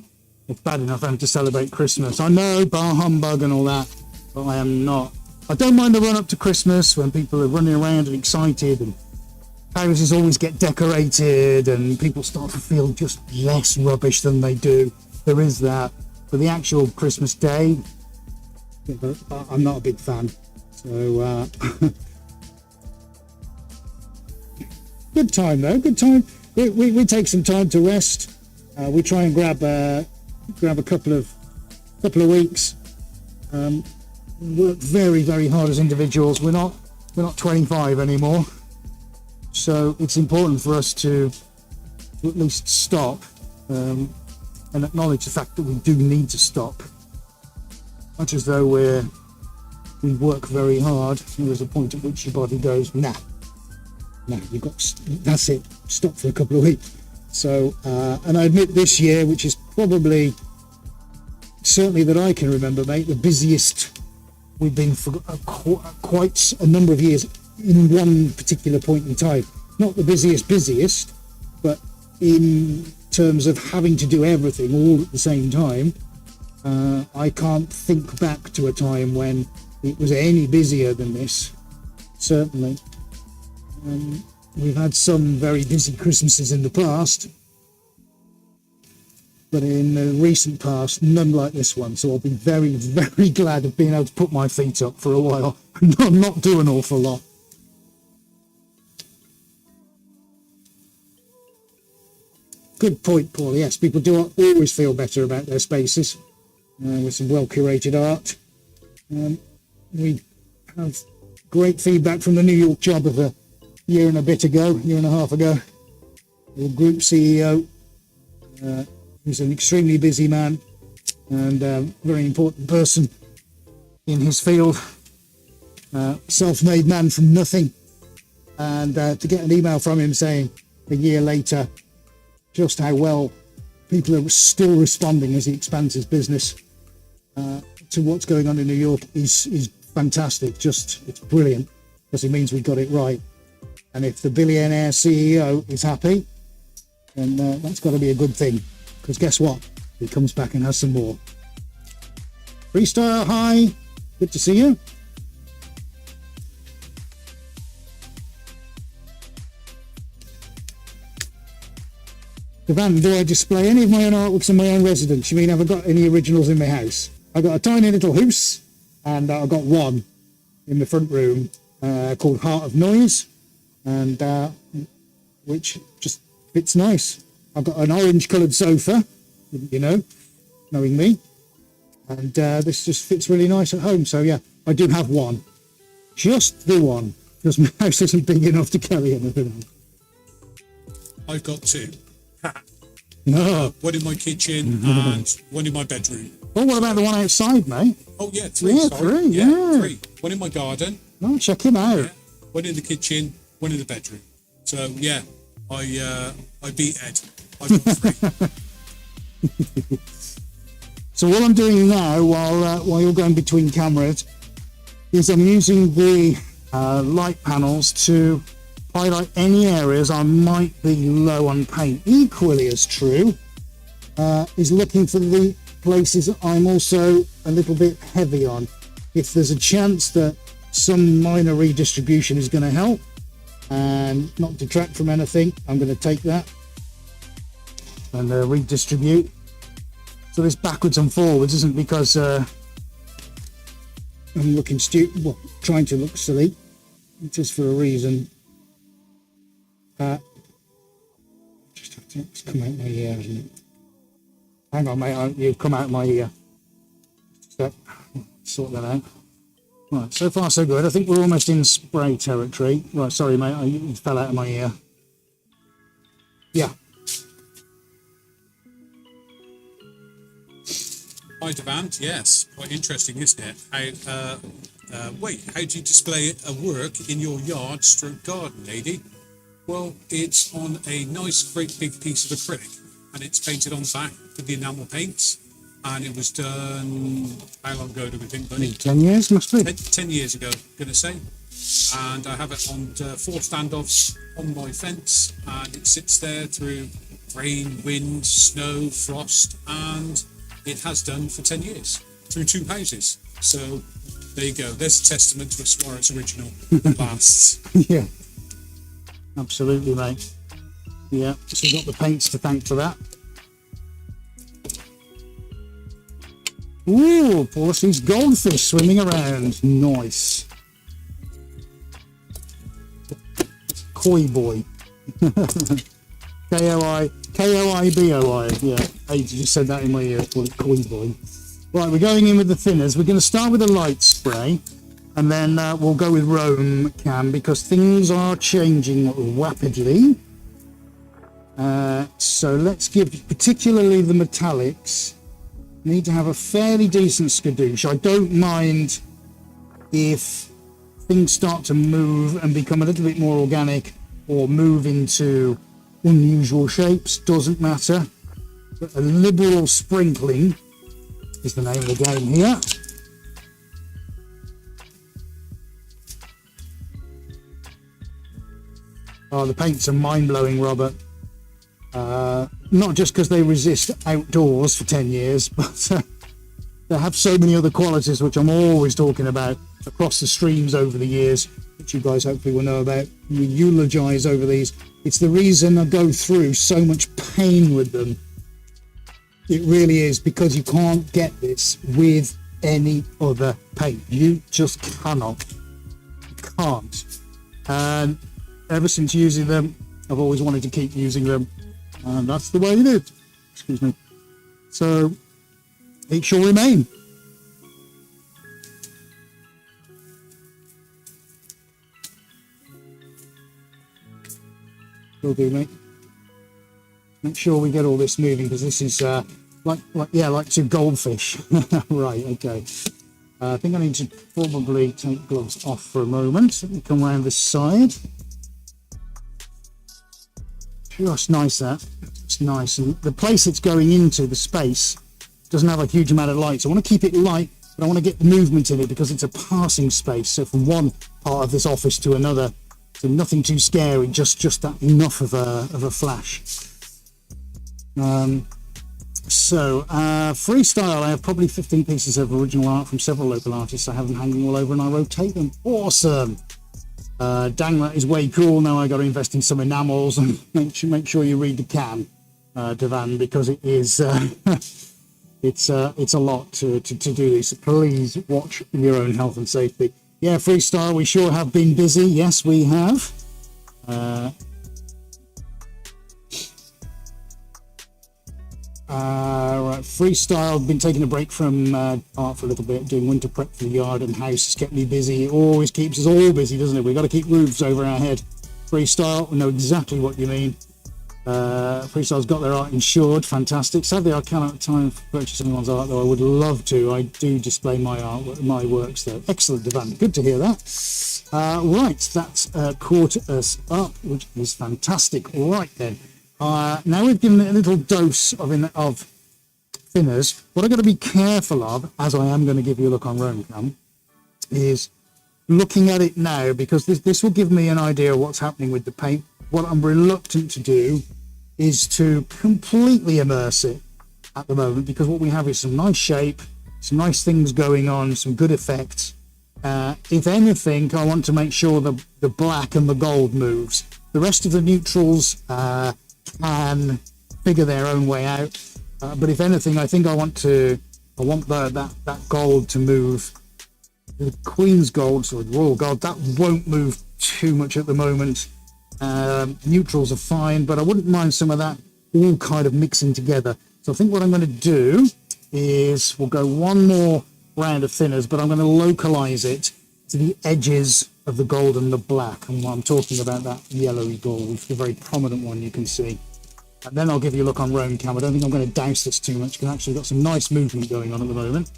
It's bad enough having to celebrate Christmas. I know, bar humbug and all that, but I am not. I don't mind the run up to Christmas when people are running around and excited and houses always get decorated and people start to feel just less rubbish than they do. There is that. But the actual Christmas day, I'm not a big fan. So, good time though, good time. We take some time to rest. We try and grab a couple of weeks. Work very, very hard as individuals. We're not 25 anymore, so it's important for us to at least stop and acknowledge the fact that we do need to stop. Much as though we work very hard, there's a point at which your body goes, nah, that's it, stop for a couple of weeks. So, and I admit this year, which is probably, certainly that I can remember, mate, the busiest we've been for quite a number of years in one particular point in time. Not the busiest, but in terms of having to do everything all at the same time. I can't think back to a time when it was any busier than this, certainly. We've had some very busy Christmases in the past, but in the recent past, none like this one. So I'll be very, very glad of being able to put my feet up for a while and not do an awful lot. Good point, Paul. Yes, people do always feel better about their spaces with some well-curated art. We have great feedback from the New York job of a year and a half ago. The group CEO, who's an extremely busy man and a very important person in his field, self-made man from nothing, and to get an email from him saying a year later just how well people are still responding as he expands his business to what's going on in New York is fantastic. Just, it's brilliant, because it means we got it right. And if the billionaire CEO is happy, then that's got to be a good thing, because guess what? He comes back and has some more. Freestyle, hi, good to see you. Devan, do I display any of my own artworks in my own residence? You mean, have I got any originals in my house? I've got a tiny little house, and I've got one in the front room called Heart of Noise, and which just fits nice. I've got an orange coloured sofa, you know, knowing me, and this just fits really nice at home. So yeah, I do have one, just the one, because my house isn't big enough to carry anything. I've got two. No. One in my kitchen and one in my bedroom. Oh, what about the one outside, mate? Oh yeah, three. Yeah, sorry. three. Yeah, three. One in my garden. Oh, check him out. Yeah. One in the kitchen. One in the bedroom. So yeah, I beat Ed. I've got three. So what I'm doing now, while you're going between cameras, is I'm using the light panels to highlight any areas I might be low on paint. Equally as true is looking for the places I'm also a little bit heavy on. If there's a chance that some minor redistribution is going to help and not detract from anything, I'm going to take that and redistribute. So this backwards and forwards isn't because I'm looking stupid, well, trying to look silly. It is for a reason. Just have to come out my ear, isn't it? Hang on, mate, you've come out my ear. So, sort that out. Right, so far so good. I think we're almost in spray territory. Right, sorry, mate, it fell out of my ear. Yeah. Hi, Devant. Yes, quite interesting, isn't it? How do you display a work in your yard stroke garden, lady? Well, it's on a nice, great big piece of acrylic, and it's painted on the back with the enamel paints. And it was done, how long ago do we think, buddy? 10 years, must be. 10 years ago, gonna say. And I have it on 4 standoffs on my fence, and it sits there through rain, wind, snow, frost, and it has done for 10 years through 2 houses. So there you go. There's a testament to a Suarez original that lasts. Yeah, absolutely, mate. Yeah, so we've got the paints to thank for that. Ooh, Paul sees goldfish swimming around. Nice. Koi boy. K-O-I-B-O-I. Yeah, I just said that in my ear. Call it koi boy. Right, we're going in with the thinners. We're going to start with a light spray, and then we'll go with Rome Cam, because things are changing rapidly. So let's give, particularly the metallics, need to have a fairly decent skadoosh. I don't mind if things start to move and become a little bit more organic or move into unusual shapes, doesn't matter. But a liberal sprinkling is the name of the game here. Oh, the paints are mind-blowing, Robert. Not just because they resist outdoors for 10 years, but they have so many other qualities, which I'm always talking about across the streams over the years, which you guys hopefully will know about. We eulogize over these. It's the reason I go through so much pain with them. It really is, because you can't get this with any other paint. You just cannot. You can't. And ever since using them, I've always wanted to keep using them. And that's the way it is. Excuse me. So it shall remain. Will do, mate. Make sure we get all this moving, because this is like 2 goldfish. Right, okay. I think I need to probably take gloves off for a moment. Let me come around this side. just nice that. It's nice. And the place it's going into, the space, doesn't have a huge amount of light. So I want to keep it light, but I want to get movement in it because it's a passing space. So from one part of this office to another, so nothing too scary, just that enough of a flash. Freestyle, I have probably 15 pieces of original art from several local artists. I have them hanging all over and I rotate them. Awesome. Dang, that is way cool. Now I got to invest in some enamels and make sure you read the can, Devan, because it is it's a lot to do this. Please watch your own health and safety. Yeah, freestyle, we sure have been busy. Yes, we have. Right, freestyle, been taking a break from art for a little bit, doing winter prep for the yard and house. Has kept me busy. It always keeps us all busy, doesn't it? We've got to keep roofs over our head. Freestyle, we know exactly what you mean. Freestyle's got their art insured. Fantastic. Sadly, I cannot have time to purchase anyone's art, though I would love to. I do display my art, my works, though. Excellent, Devan. Good to hear that. Right, that's caught us up, which is fantastic. Right then. Now we've given it a little dose of thinners. What I've got to be careful of, as I am going to give you a look on Roam Cam, is looking at it now, because this will give me an idea of what's happening with the paint. What I'm reluctant to do is to completely immerse it at the moment, because what we have is some nice shape, some nice things going on, some good effects. If anything, I want to make sure the black and the gold moves. The rest of the neutrals can figure their own way out, but if anything, I think I want that gold to move. The Queen's gold, so the royal gold, that won't move too much at the moment. Neutrals are fine, but I wouldn't mind some of that all kind of mixing together. So I think what I'm going to do is we'll go one more round of thinners, but I'm going to localize it to the edges of the gold and the black. And I'm talking about that yellowy gold, the very prominent one you can see. And then I'll give you a look on Roam Cam. I don't think I'm going to douse this too much, because actually got some nice movement going on at the moment.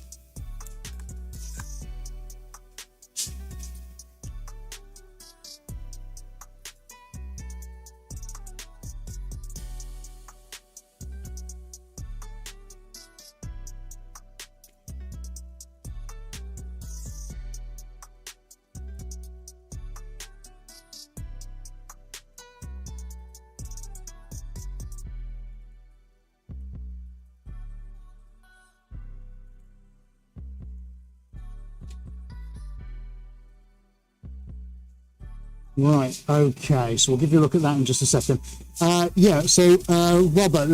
Right, okay, so we'll give you a look at that in just a second. Robert,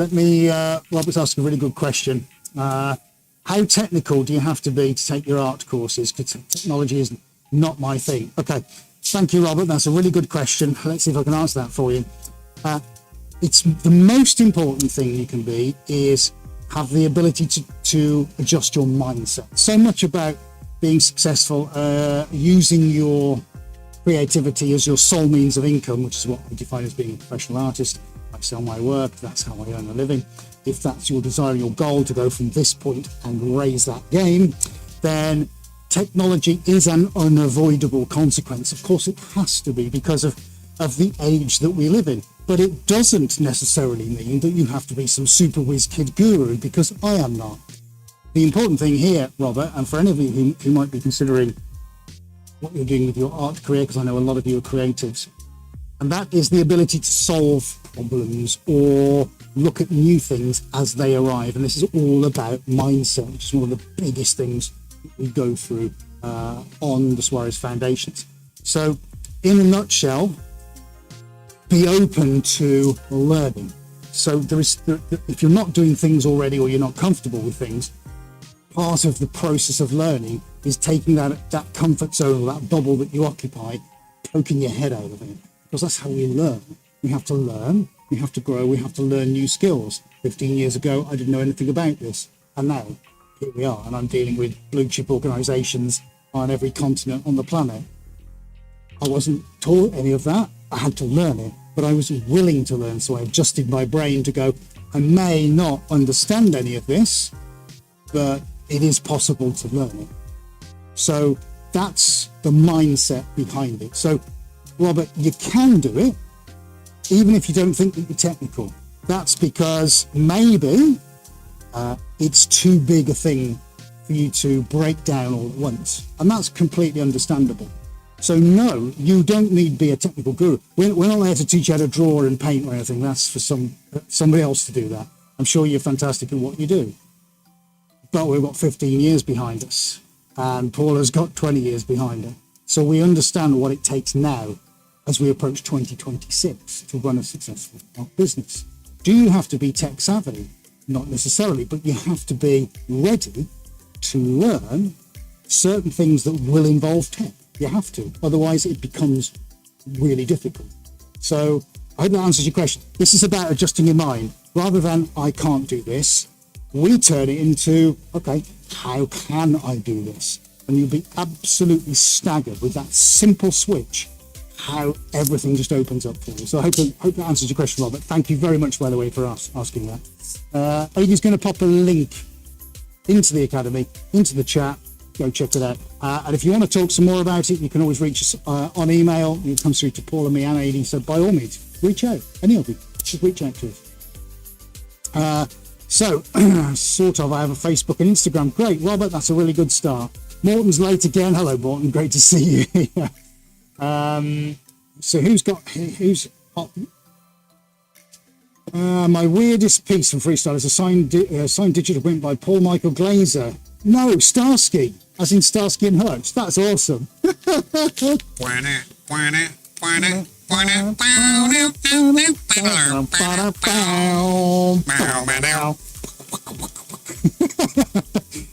Robert's asking a really good question. How technical do you have to be to take your art courses? Because technology is not my thing. Okay, thank you, Robert. That's a really good question. Let's see if I can answer that for you. It's the most important thing you can be is have the ability to adjust your mindset. So much about being successful, using your creativity as your sole means of income, which is what I define as being a professional artist. I sell my work, that's how I earn a living. If that's your desire, your goal to go from this point and raise that game, then technology is an unavoidable consequence. Of course it has to be, because of the age that we live in. But it doesn't necessarily mean that you have to be some super whiz kid guru, because I am not. The important thing here, Robert, and for any of you who might be considering what you're doing with your art career, because I know a lot of you are creatives, and that is the ability to solve problems or look at new things as they arrive. And this is all about mindset, which is one of the biggest things we go through on the Suarez Foundations. So in a nutshell, be open to learning. So if you're not doing things already, or you're not comfortable with things, part of the process of learning is taking that comfort zone, or that bubble that you occupy, poking your head out of it, because that's how we learn. We have to learn, we have to grow, we have to learn new skills. 15 years ago, I didn't know anything about this, and now here we are, and I'm dealing with blue chip organizations on every continent on the planet. I wasn't taught any of that. I had to learn it, but I was willing to learn, so I adjusted my brain to go, I may not understand any of this, but it is possible to learn it. So that's the mindset behind it. So, Robert, you can do it. even if you don't think that you're technical. That's because maybe it's too big a thing for you to break down all at once. And that's completely understandable. So no, you don't need to be a technical guru. We're not there to teach you how to draw and paint or anything. That's for somebody else to do that. I'm sure you're fantastic at what you do. But we've got 15 years behind us, and Paula's got 20 years behind her. So we understand what it takes now as we approach 2026 to run a successful business. Do you have to be tech savvy? Not necessarily, but you have to be ready to learn certain things that will involve tech. You have to, otherwise it becomes really difficult. So I hope that answers your question. This is about adjusting your mind. Rather than I can't do this, we turn it into, okay, how can I do this? And you'll be absolutely staggered with that simple switch, how everything just opens up for you. So I hope that answers your question, Robert. Thank you very much, by the way, for asking that. Aidy's going to pop a link into the Academy, into the chat. Go check it out. And if you want to talk some more about it, you can always reach us on email. It comes through to Paula, me, and Aidy. So by all means, reach out. Any of you, just reach out to us. So, sort of, I have a Facebook and Instagram. Great, Robert, that's a really good start. Morton's late again. Hello, Morton. Great to see you. So who's hot? My weirdest piece from Freestyle is a signed digital print by Paul Michael Glazer. No, Starsky, as in Starsky and Hutch. That's awesome.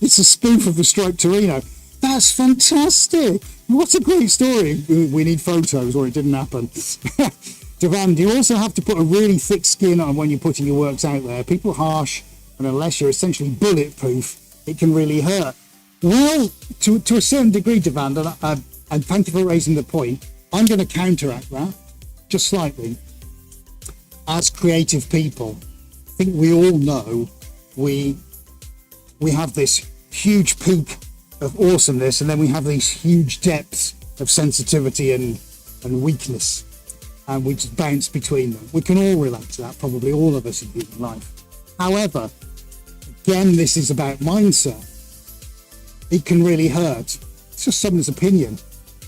It's a spoof of the Striped Torino. That's fantastic. What a great story. We need photos or it didn't happen. Devan, do you also have to put a really thick skin on when you're putting your works out there? People are harsh, and unless you're essentially bulletproof, it can really hurt. Well, to a certain degree, Devan, and thank you for raising the point, I'm going to counteract that just slightly. As creative people, I think we all know we have this huge peak of awesomeness, and then we have these huge depths of sensitivity and weakness, and we just bounce between them. We can all relate to that, probably all of us in human life. However, again, this is about mindset. It can really hurt. It's just someone's opinion.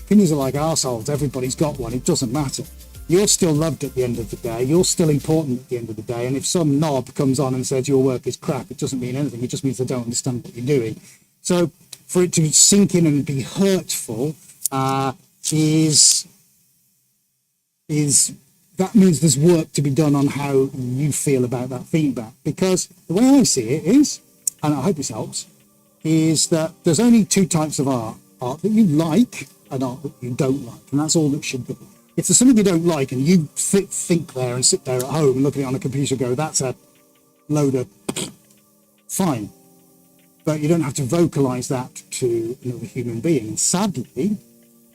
Opinions are like arseholes. Everybody's got one. It doesn't matter. You're still loved at the end of the day. You're still important at the end of the day. And if some knob comes on and says your work is crap, it doesn't mean anything. It just means they don't understand what you're doing. So for it to sink in and be hurtful is that means there's work to be done on how you feel about that feedback. Because the way I see it is, and I hope this helps, is that there's only two types of art. Art that you like and art that you don't like. And that's all it should be. If there's something you don't like and you think there and sit there at home and look at it on a computer and go, that's a load of fine. But you don't have to vocalize that to another human being. And sadly,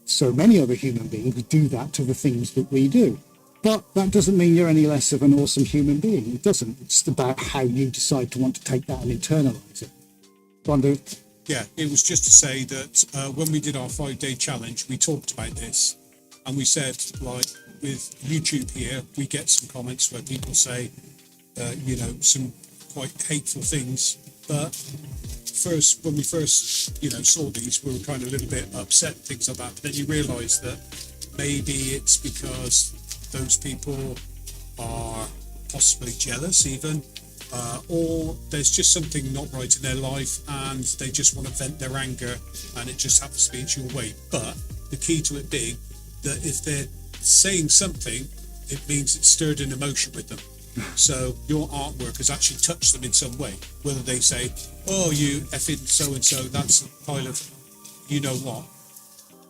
so many other human beings do that to the things that we do. But that doesn't mean you're any less of an awesome human being. It doesn't. It's about how you decide to want to take that and internalize it. Go on, dude. Yeah, it was just to say that when we did our 5-day challenge, we talked about this, and we said, like, with YouTube here, we get some comments where people say, some quite hateful things. But when we first, saw these, we were kind of a little bit upset, things like that. But then you realise that maybe it's because those people are possibly jealous, even. Or there's just something not right in their life and they just want to vent their anger and it just happens to be in your way. But the key to it being that if they're saying something, it means it stirred an emotion with them. So your artwork has actually touched them in some way. Whether they say, oh, you effing so-and-so, that's a pile of you-know-what.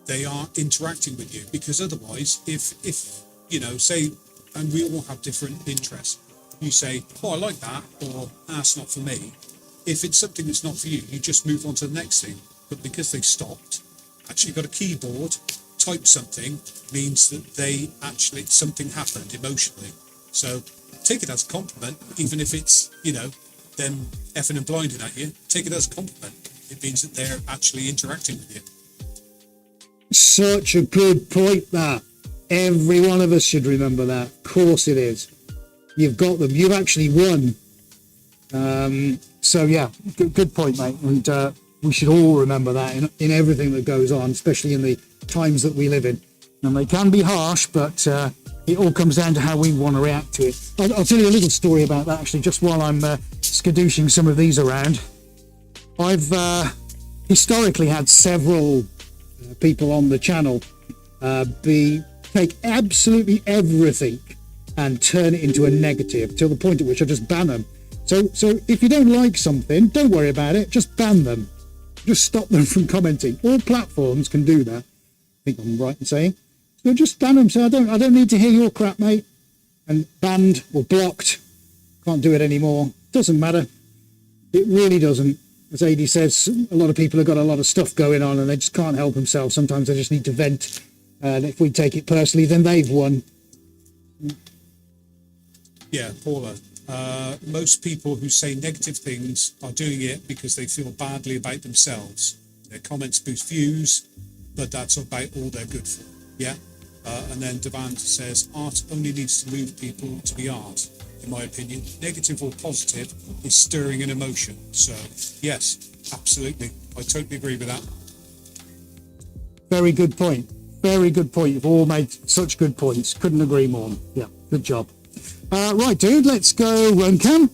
They are interacting with you, because otherwise, if say, and we all have different interests, you say, oh, I like that, or that's not for me. If it's something that's not for you, you just move on to the next thing. But because they stopped, actually got a keyboard, typed something, means that something happened emotionally. So take it as a compliment, even if it's, them effing and blinding at you. Take it as a compliment. It means that they're actually interacting with you. Such a good point, that. Every one of us should remember that. Of course it is. You've got them. You've actually won. So yeah, good point, mate. And we should all remember that in everything that goes on, especially in the times that we live in. And they can be harsh, but it all comes down to how we want to react to it. I'll tell you a little story about that, actually, just while I'm skadooshing some of these around. I've historically had several people on the channel take absolutely everything and turn it into a negative, till the point at which I just ban them. So if you don't like something, don't worry about it, just ban them. Just stop them from commenting. All platforms can do that. I think I'm right in saying. So just ban them. So I don't need to hear your crap, mate. And banned or blocked. Can't do it anymore. Doesn't matter. It really doesn't. As AD says, a lot of people have got a lot of stuff going on and they just can't help themselves. Sometimes they just need to vent. And if we take it personally, then they've won. Yeah, Paula. Most people who say negative things are doing it because they feel badly about themselves. Their comments boost views, but that's about all they're good for. Yeah. And then Devant says, art only needs to move people to be art. In my opinion, negative or positive is stirring an emotion. So yes, absolutely. I totally agree with that. Very good point. Very good point. You've all made such good points. Couldn't agree more. Yeah, good job. Right, dude, let's go run cam.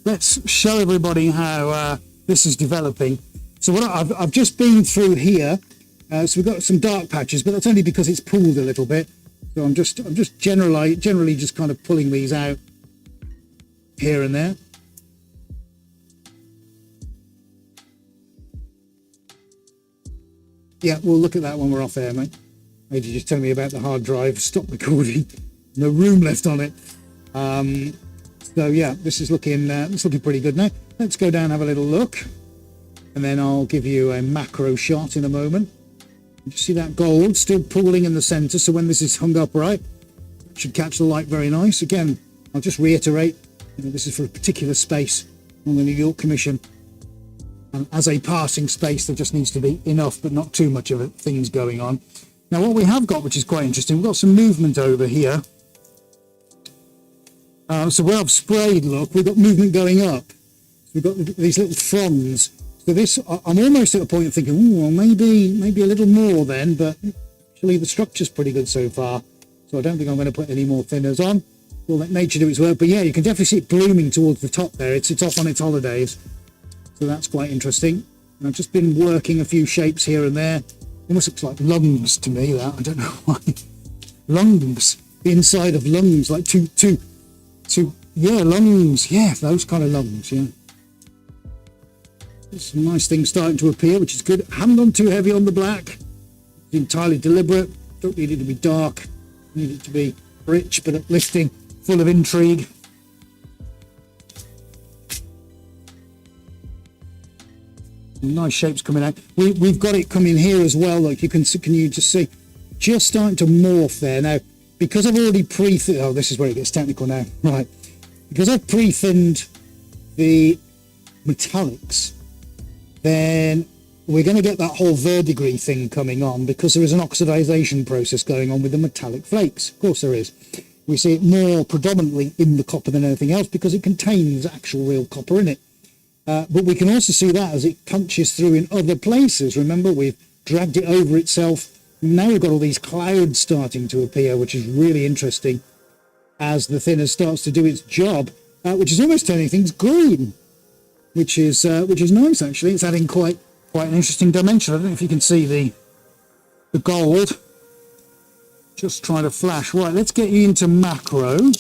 Let's show everybody how this is developing. So what I've just been through here. So we've got some dark patches, but that's only because it's pooled a little bit. So I'm just generally just kind of pulling these out here and there. Yeah, we'll look at that when we're off air, mate. Maybe just tell me about the hard drive. Stop recording. No room left on it. So yeah, this is looking pretty good now. Let's go down and have a little look, and then I'll give you a macro shot in a moment. You see that gold still pooling in the center, so when this is hung up right, it should catch the light very nice. Again, I'll just reiterate, this is for a particular space on the New York Commission, and as a passing space there just needs to be enough but not too much of it, things going on. Now what we have got, which is quite interesting, we've got some movement over here. So where I've sprayed, look, we've got movement going up. We've got these little fronds. So this, I'm almost at a point of thinking, oh, well, maybe a little more then, but actually the structure's pretty good so far. So I don't think I'm going to put any more thinners on. We'll let nature do its work. But yeah, you can definitely see it blooming towards the top there. It's off on its holidays. So that's quite interesting. And I've just been working a few shapes here and there. Almost looks like lungs to me, that. I don't know why. Lungs. The inside of lungs, like two, yeah, lungs. Yeah, those kind of lungs, yeah. There's some nice things starting to appear, which is good. Haven't gone too heavy on the black. It's entirely deliberate. Don't need it to be dark. Need it to be rich but uplifting, full of intrigue. Some nice shapes coming out. We've got it coming here as well. Like you just see, just starting to morph there now. Because I've already pre-thinned. Oh, this is where it gets technical now. Right. Because I've pre-thinned the metallics, then we're going to get that whole verdigris thing coming on because there is an oxidization process going on with the metallic flakes. Of course there is. We see it more predominantly in the copper than anything else because it contains actual real copper in it. But we can also see that as it punches through in other places. Remember, we've dragged it over itself. Now we've got all these clouds starting to appear, which is really interesting as the thinner starts to do its job, which is almost turning things green, which is nice actually. It's adding quite an interesting dimension. I don't know if you can see the gold. Just trying to flash. Right, let's get you into macro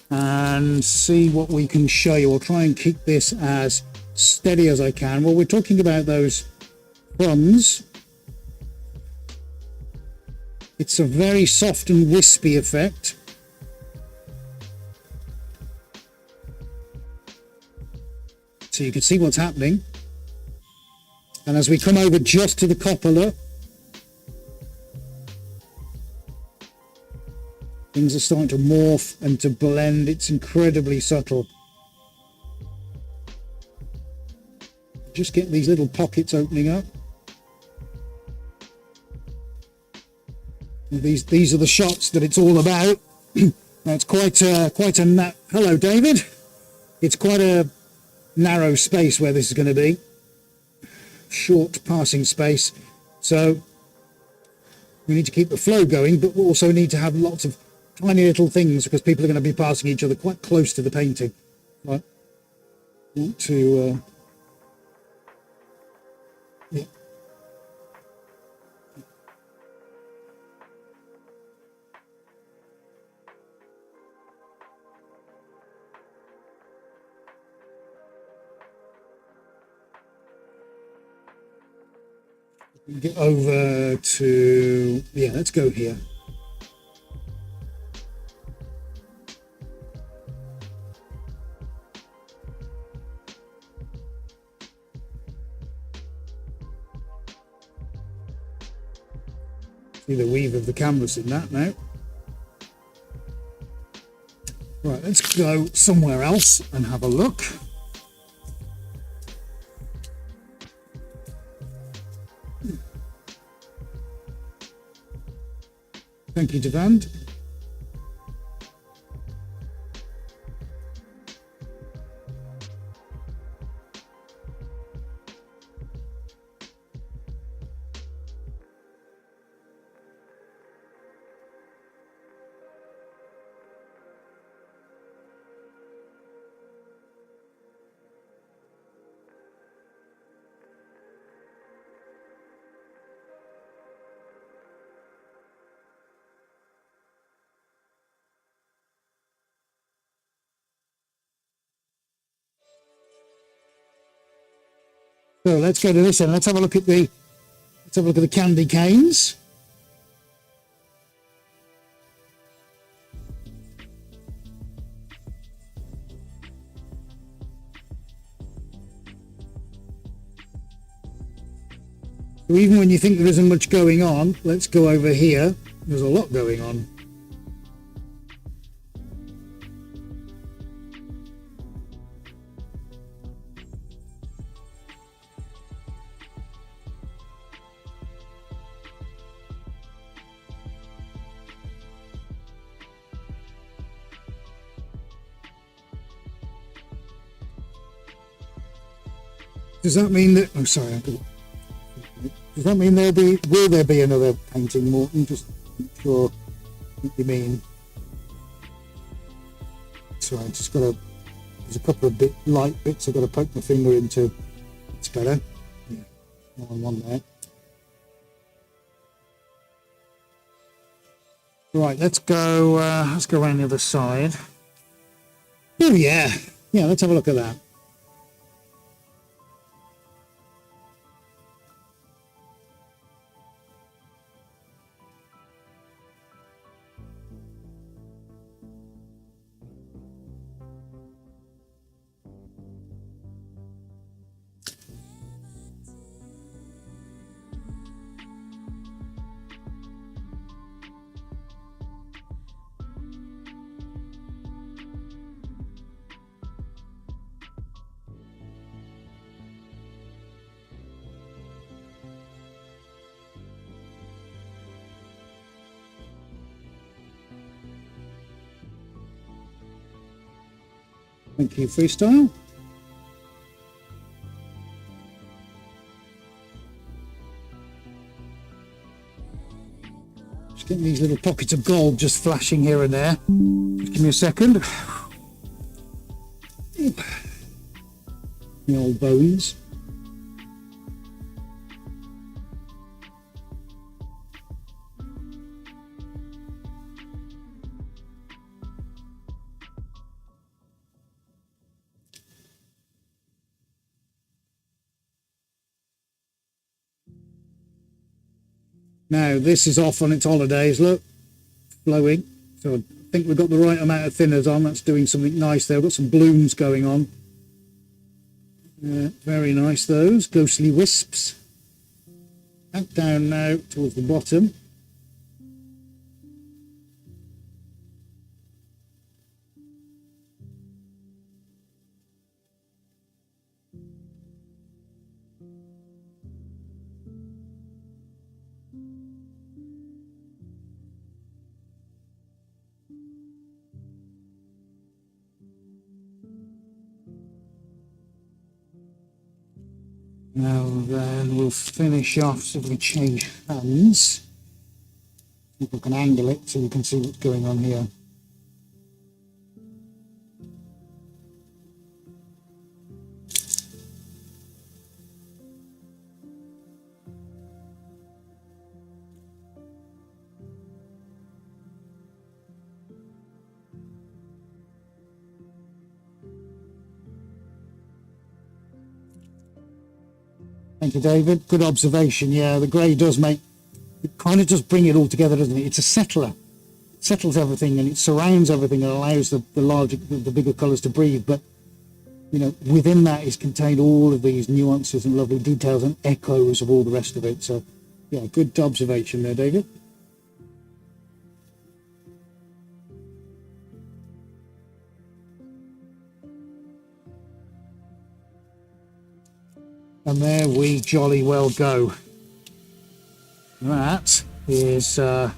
and see what we can show you. I'll try and keep this as steady as I can. Well, we're talking about those fronds. It's a very soft and wispy effect. So you can see what's happening. And as we come over just to the copper, look, things are starting to morph and to blend. It's incredibly subtle. Just get these little pockets opening up. these are the shots that it's all about. Now it's quite a hello David. It's quite a narrow space where this is going to be, short passing space, so we need to keep the flow going, but we also need to have lots of tiny little things because people are going to be passing each other quite close to the painting. Right. Want to yeah. Get over to, yeah, let's go here. See the weave of the canvas in that now. Right, let's go somewhere else and have a look. Thank you, Devand. So let's go to this end. Let's have a look at the candy canes. So even when you think there isn't much going on, let's go over here. There's a lot going on. Does that mean that, oh sorry, does that mean will there be another painting, Morton? Just not sure what you mean. Sorry, just got there's a couple of light bits I've got to poke my finger into. It's better. Yeah, one there. Right, let's go around the other side. Oh yeah, let's have a look at that. Thank you, Freestyle. Just getting these little pockets of gold just flashing here and there. Just give me a second. The old bones. Now this is off on its holidays, look, flowing. So I think we've got the right amount of thinners on. That's doing something nice there. We've got some blooms going on. Very nice, those ghostly wisps. Back down now towards the bottom. Now then, we'll finish off so we change hands. If I can angle it so you can see what's going on here. Thank you, David. Good observation. Yeah, the grey does make, it kind of just bring it all together, doesn't it? It's a settler. It settles everything and it surrounds everything and allows the larger, the bigger colours to breathe. But, you know, within that is contained all of these nuances and lovely details and echoes of all the rest of it. So, yeah, good observation there, David. And there we jolly well go. That is, that's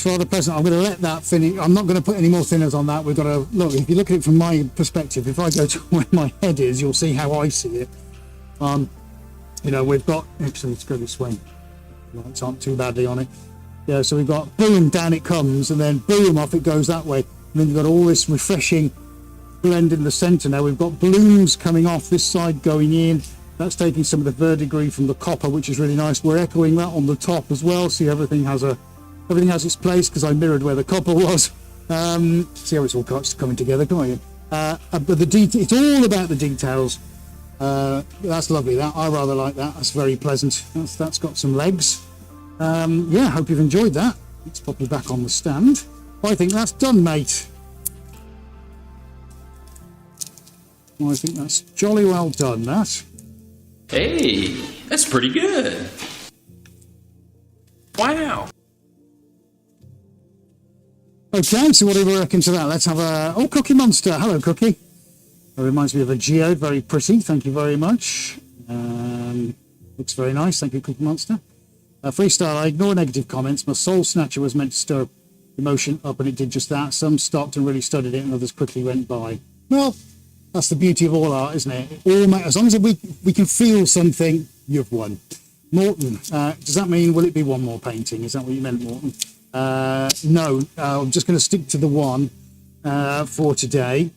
rather pleasant. I'm going to let that finish. I'm not going to put any more thinners on that. We've got to, look, if you look at it from my perspective, if I go to where my head is, you'll see how I see it. You know, we've got, actually, let's go this way. Lights aren't too badly on it. Yeah, so we've got boom, down it comes, and then boom, off it goes that way. And then you've got all this refreshing blend in the center. Now we've got blooms coming off this side going in. That's taking some of the verdigris from the copper, which is really nice. We're echoing that on the top as well. See, everything has its place because I mirrored where the copper was. See how it's all coming together, can't you? But it's all about the details. That's lovely. That I rather like that. That's very pleasant. That's got some legs. Yeah, hope you've enjoyed that. Let's pop it back on the stand. I think that's done, mate. I think that's jolly well done, that. Hey, that's pretty good. Wow. Okay, so what do we reckon to that? Let's have a... Oh, Cookie Monster. Hello, Cookie. That reminds me of a geode. Very pretty. Thank you very much. Looks very nice. Thank you, Cookie Monster. Freestyle. I ignore negative comments. My Soul Snatcher was meant to stir emotion up, and it did just that. Some stopped and really studied it, and others quickly went by. Well, that's the beauty of all art, isn't it? As long as we can feel something, you've won. Morton, does that mean, will it be one more painting? Is that what you meant, Morton? No, I'm just going to stick to the one for today.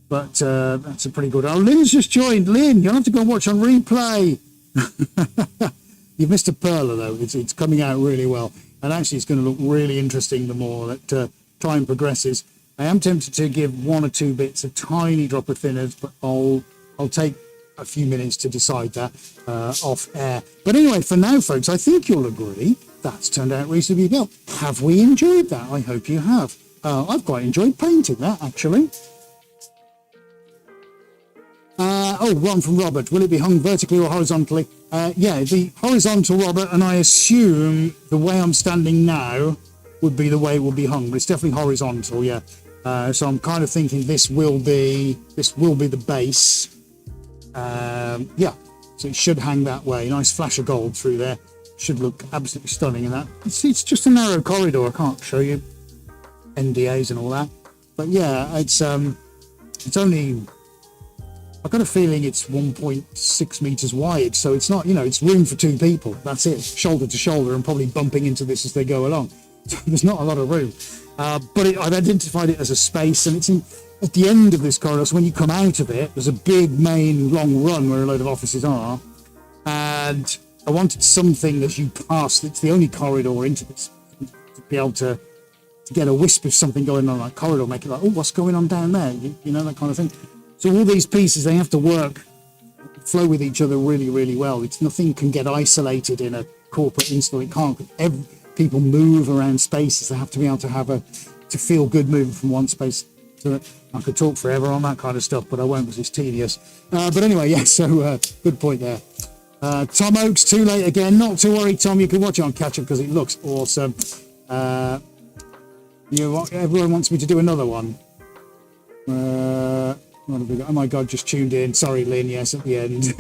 But that's a pretty good... Oh, Lynn's just joined. Lynn, you'll have to go and watch on replay. You've missed a perler, though. It's coming out really well. And actually, it's going to look really interesting the more that time progresses. I am tempted to give one or two bits, a tiny drop of thinners, but I'll take a few minutes to decide that off air. But anyway, for now, folks, I think you'll agree that's turned out reasonably well. Have we enjoyed that? I hope you have. I've quite enjoyed painting that, actually. One from Robert. Will it be hung vertically or horizontally? Yeah, the horizontal, Robert, and I assume the way I'm standing now would be the way it will be hung, but it's definitely horizontal, yeah. So I'm kind of thinking this will be the base. Yeah, so it should hang that way. Nice flash of gold through there. Should look absolutely stunning in that. It's just a narrow corridor. I can't show you NDAs and all that. But yeah, it's only... I've got a feeling it's 1.6 meters wide, so it's not, it's room for two people. That's it, shoulder to shoulder, and probably bumping into this as they go along. So there's not a lot of room. But I've identified it as a space, and it's at the end of this corridor. So when you come out of it, there's a big main long run where a load of offices are, and I wanted something as you pass. It's the only corridor into this to be able to get a wisp of something going on that corridor, make it like, oh, what's going on down there? You know, that kind of thing. So all these pieces, they have to flow with each other really, really well. Nothing can get isolated in a corporate install. It can't. People move around spaces. They have to be able to to feel good moving from one space to it. I could talk forever on that kind of stuff, but I won't because it's tedious. But anyway, yeah, so good point there. Tom Oakes, too late again. Not to worry, Tom. You can watch it on catch up because it looks awesome. Everyone wants me to do another one. Oh my God, just tuned in. Sorry, Lynn, yes, at the end.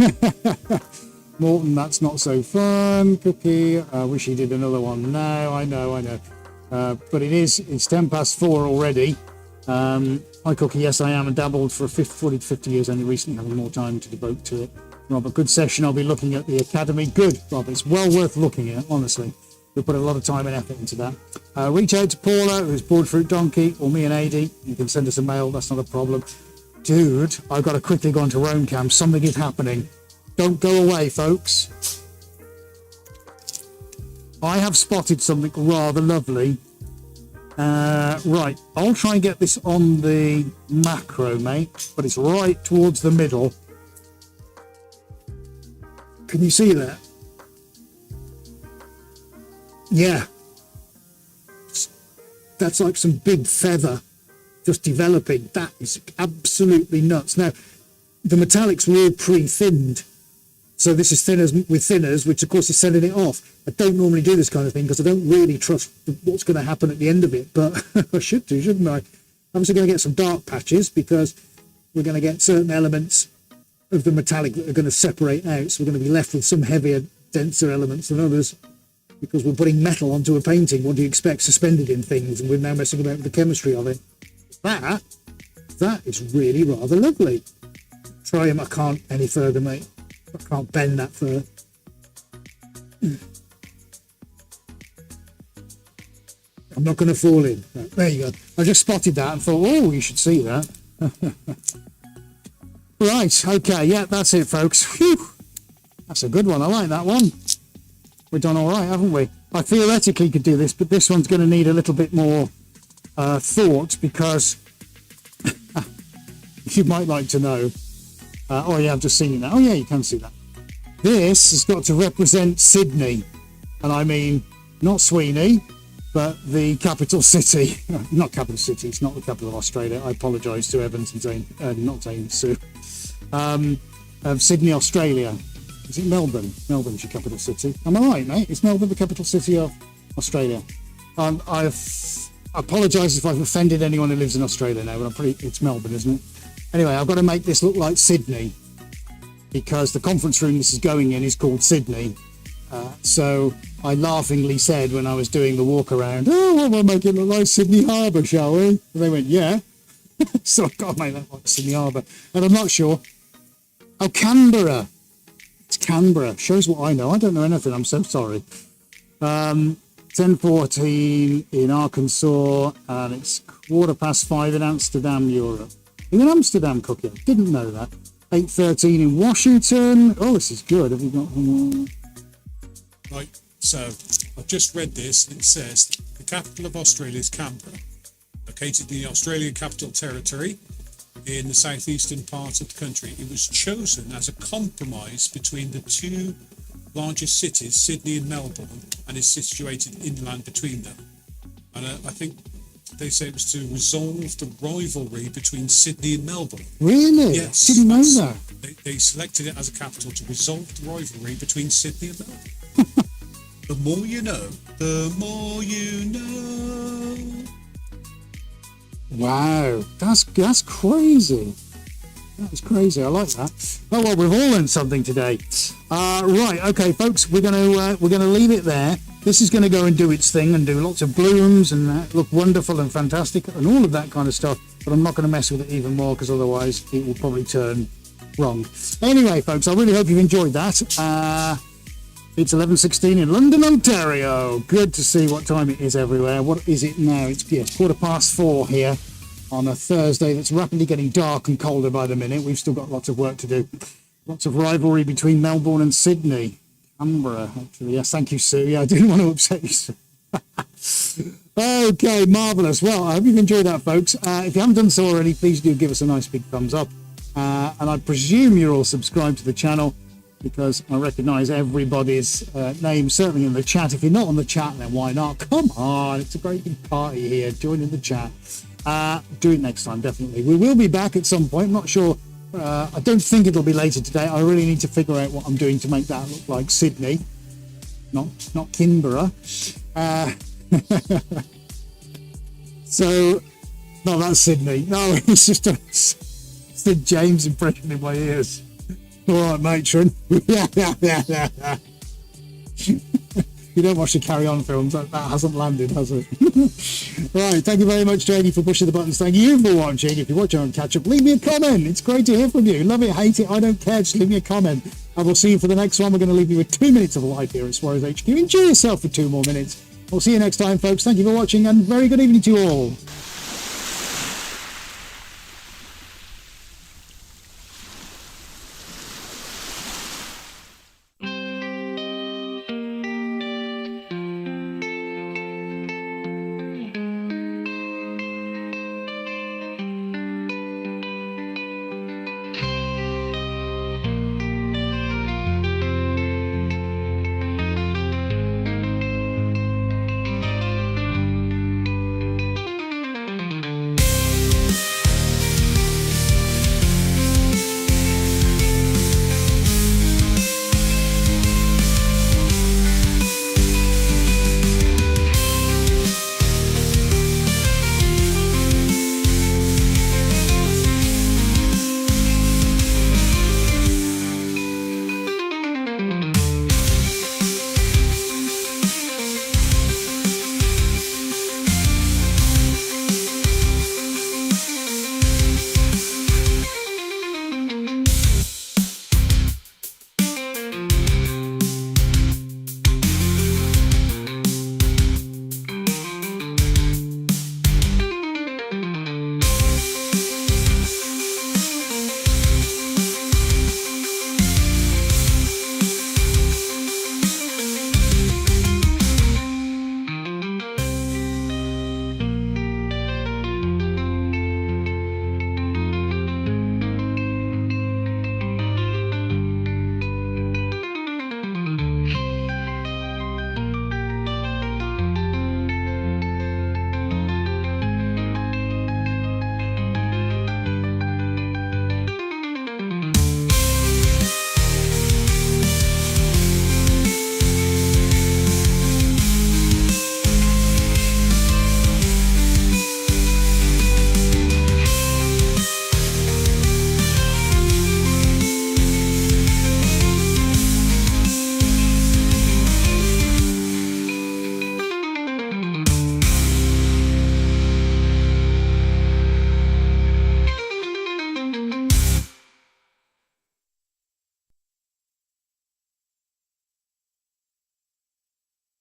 Morton, that's not so fun. Cookie, I wish he did another one now. I know. But it's 10 past 4 already. Hi, Cookie, yes, I am. And dabbled for 40 to 50 years, only recently having more time to devote to it. Rob, a good session. I'll be looking at the Academy. Good, Rob. It's well worth looking at, honestly. We put a lot of time and effort into that. Reach out to Paula, who's Board Fruit Donkey, or me and Adi. You can send us a mail. That's not a problem. Dude, I've got to quickly go onto Rome Cam. Something is happening. Don't go away, folks. I have spotted something rather lovely. Right, I'll try and get this on the macro, mate, but it's right towards the middle. Can you see that? Yeah. That's like some big feather just developing. That is absolutely nuts. Now, the metallics were all pre-thinned. So this is thinners with thinners, which of course is sending it off. I don't normally do this kind of thing because I don't really trust what's going to happen at the end of it, but I should do, shouldn't I? I'm also going to get some dark patches because we're going to get certain elements of the metallic that are going to separate out. So we're going to be left with some heavier, denser elements than others because we're putting metal onto a painting. What do you expect suspended in things? And we're now messing about with the chemistry of it. That is really rather lovely. Try him. I can't any further, mate. I can't bend that fur. I'm not going to fall in. Right, there you go. I just spotted that and thought, oh, you should see that. Right, okay, yeah, that's it, folks. Whew. That's a good one. I like that one. We've done all right, haven't we? I theoretically could do this, but this one's going to need a little bit more thought because you might like to know. Oh yeah, I've just seen it now. Oh yeah, you can see that. This has got to represent Sydney, and I mean not Sweeney, but the capital city. Not capital city. It's not the capital of Australia. I apologise to Evans and Zane, not Zane, Sue. Of Sydney, Australia. Is it Melbourne? Melbourne's your capital city. Am I right, mate? Is Melbourne the capital city of Australia? I apologise if I've offended anyone who lives in Australia now, but it's Melbourne, isn't it? Anyway, I've got to make this look like Sydney because the conference room this is going in is called Sydney. So I laughingly said when I was doing the walk around, oh, well, we'll make it look like Sydney Harbour, shall we? And they went, yeah. So I've got to make that like Sydney Harbour. And I'm not sure. Oh, Canberra. It's Canberra. Shows what I know. I don't know anything. I'm so sorry. 10:14 in Arkansas and it's 5:15 in Amsterdam, Europe. You're in Amsterdam cooking. Didn't know that. 8:13 in Washington. Oh, this is good. Have you got one more? Right, so I've just read this and it says the capital of Australia is Canberra, located in the Australian Capital Territory in the southeastern part of the country. It was chosen as a compromise between the two largest cities, Sydney and Melbourne, and is situated inland between them. And I think they say it was to resolve the rivalry between Sydney and Melbourne. Really? Yes. Didn't know that. They selected it as a capital to resolve the rivalry between Sydney and Melbourne. The more you know, the more you know. Wow, that's crazy. That was crazy. I like that. Oh well, we've all learned something today. Right, okay, folks, we're gonna leave it there. This is going to go and do its thing and do lots of blooms and look wonderful and fantastic and all of that kind of stuff. But I'm not going to mess with it even more because otherwise it will probably turn wrong. Anyway, folks, I really hope you've enjoyed that. It's 11:16 in London, Ontario. Good to see what time it is everywhere. What is it now? It's 4:15 here on a Thursday that's rapidly getting dark and colder by the minute. We've still got lots of work to do. Lots of rivalry between Melbourne and Sydney. Canberra, actually. Yes, thank you, Sue. Yeah, I didn't want to upset you, Sue. Okay, marvellous. Well, I hope you've enjoyed that, folks. If you haven't done so already, please do give us a nice big thumbs up. And I presume you're all subscribed to the channel because I recognise everybody's name, certainly in the chat. If you're not on the chat, then why not? Come on, it's a great big party here. Join in the chat. Do it next time, definitely. We will be back at some point. I'm not sure. I don't think it'll be later today. I really need to figure out what I'm doing to make that look like Sydney, not Canberra. So, no, that's Sydney. No, it's just a Sid James impression in my ears. All right, matron. you don't watch the Carry On films, that hasn't landed, has it? Right, thank you very much, Janie, for pushing the buttons. Thank you for watching. If you're watching on Catch Up, leave me a comment. It's great to hear from you. Love it, hate it, I don't care. Just leave me a comment. And we'll see you for the next one. We're going to leave you with 2 minutes of live here at Suarez HQ. Enjoy yourself for 2 more minutes. We'll see you next time, folks. Thank you for watching, and very good evening to you all.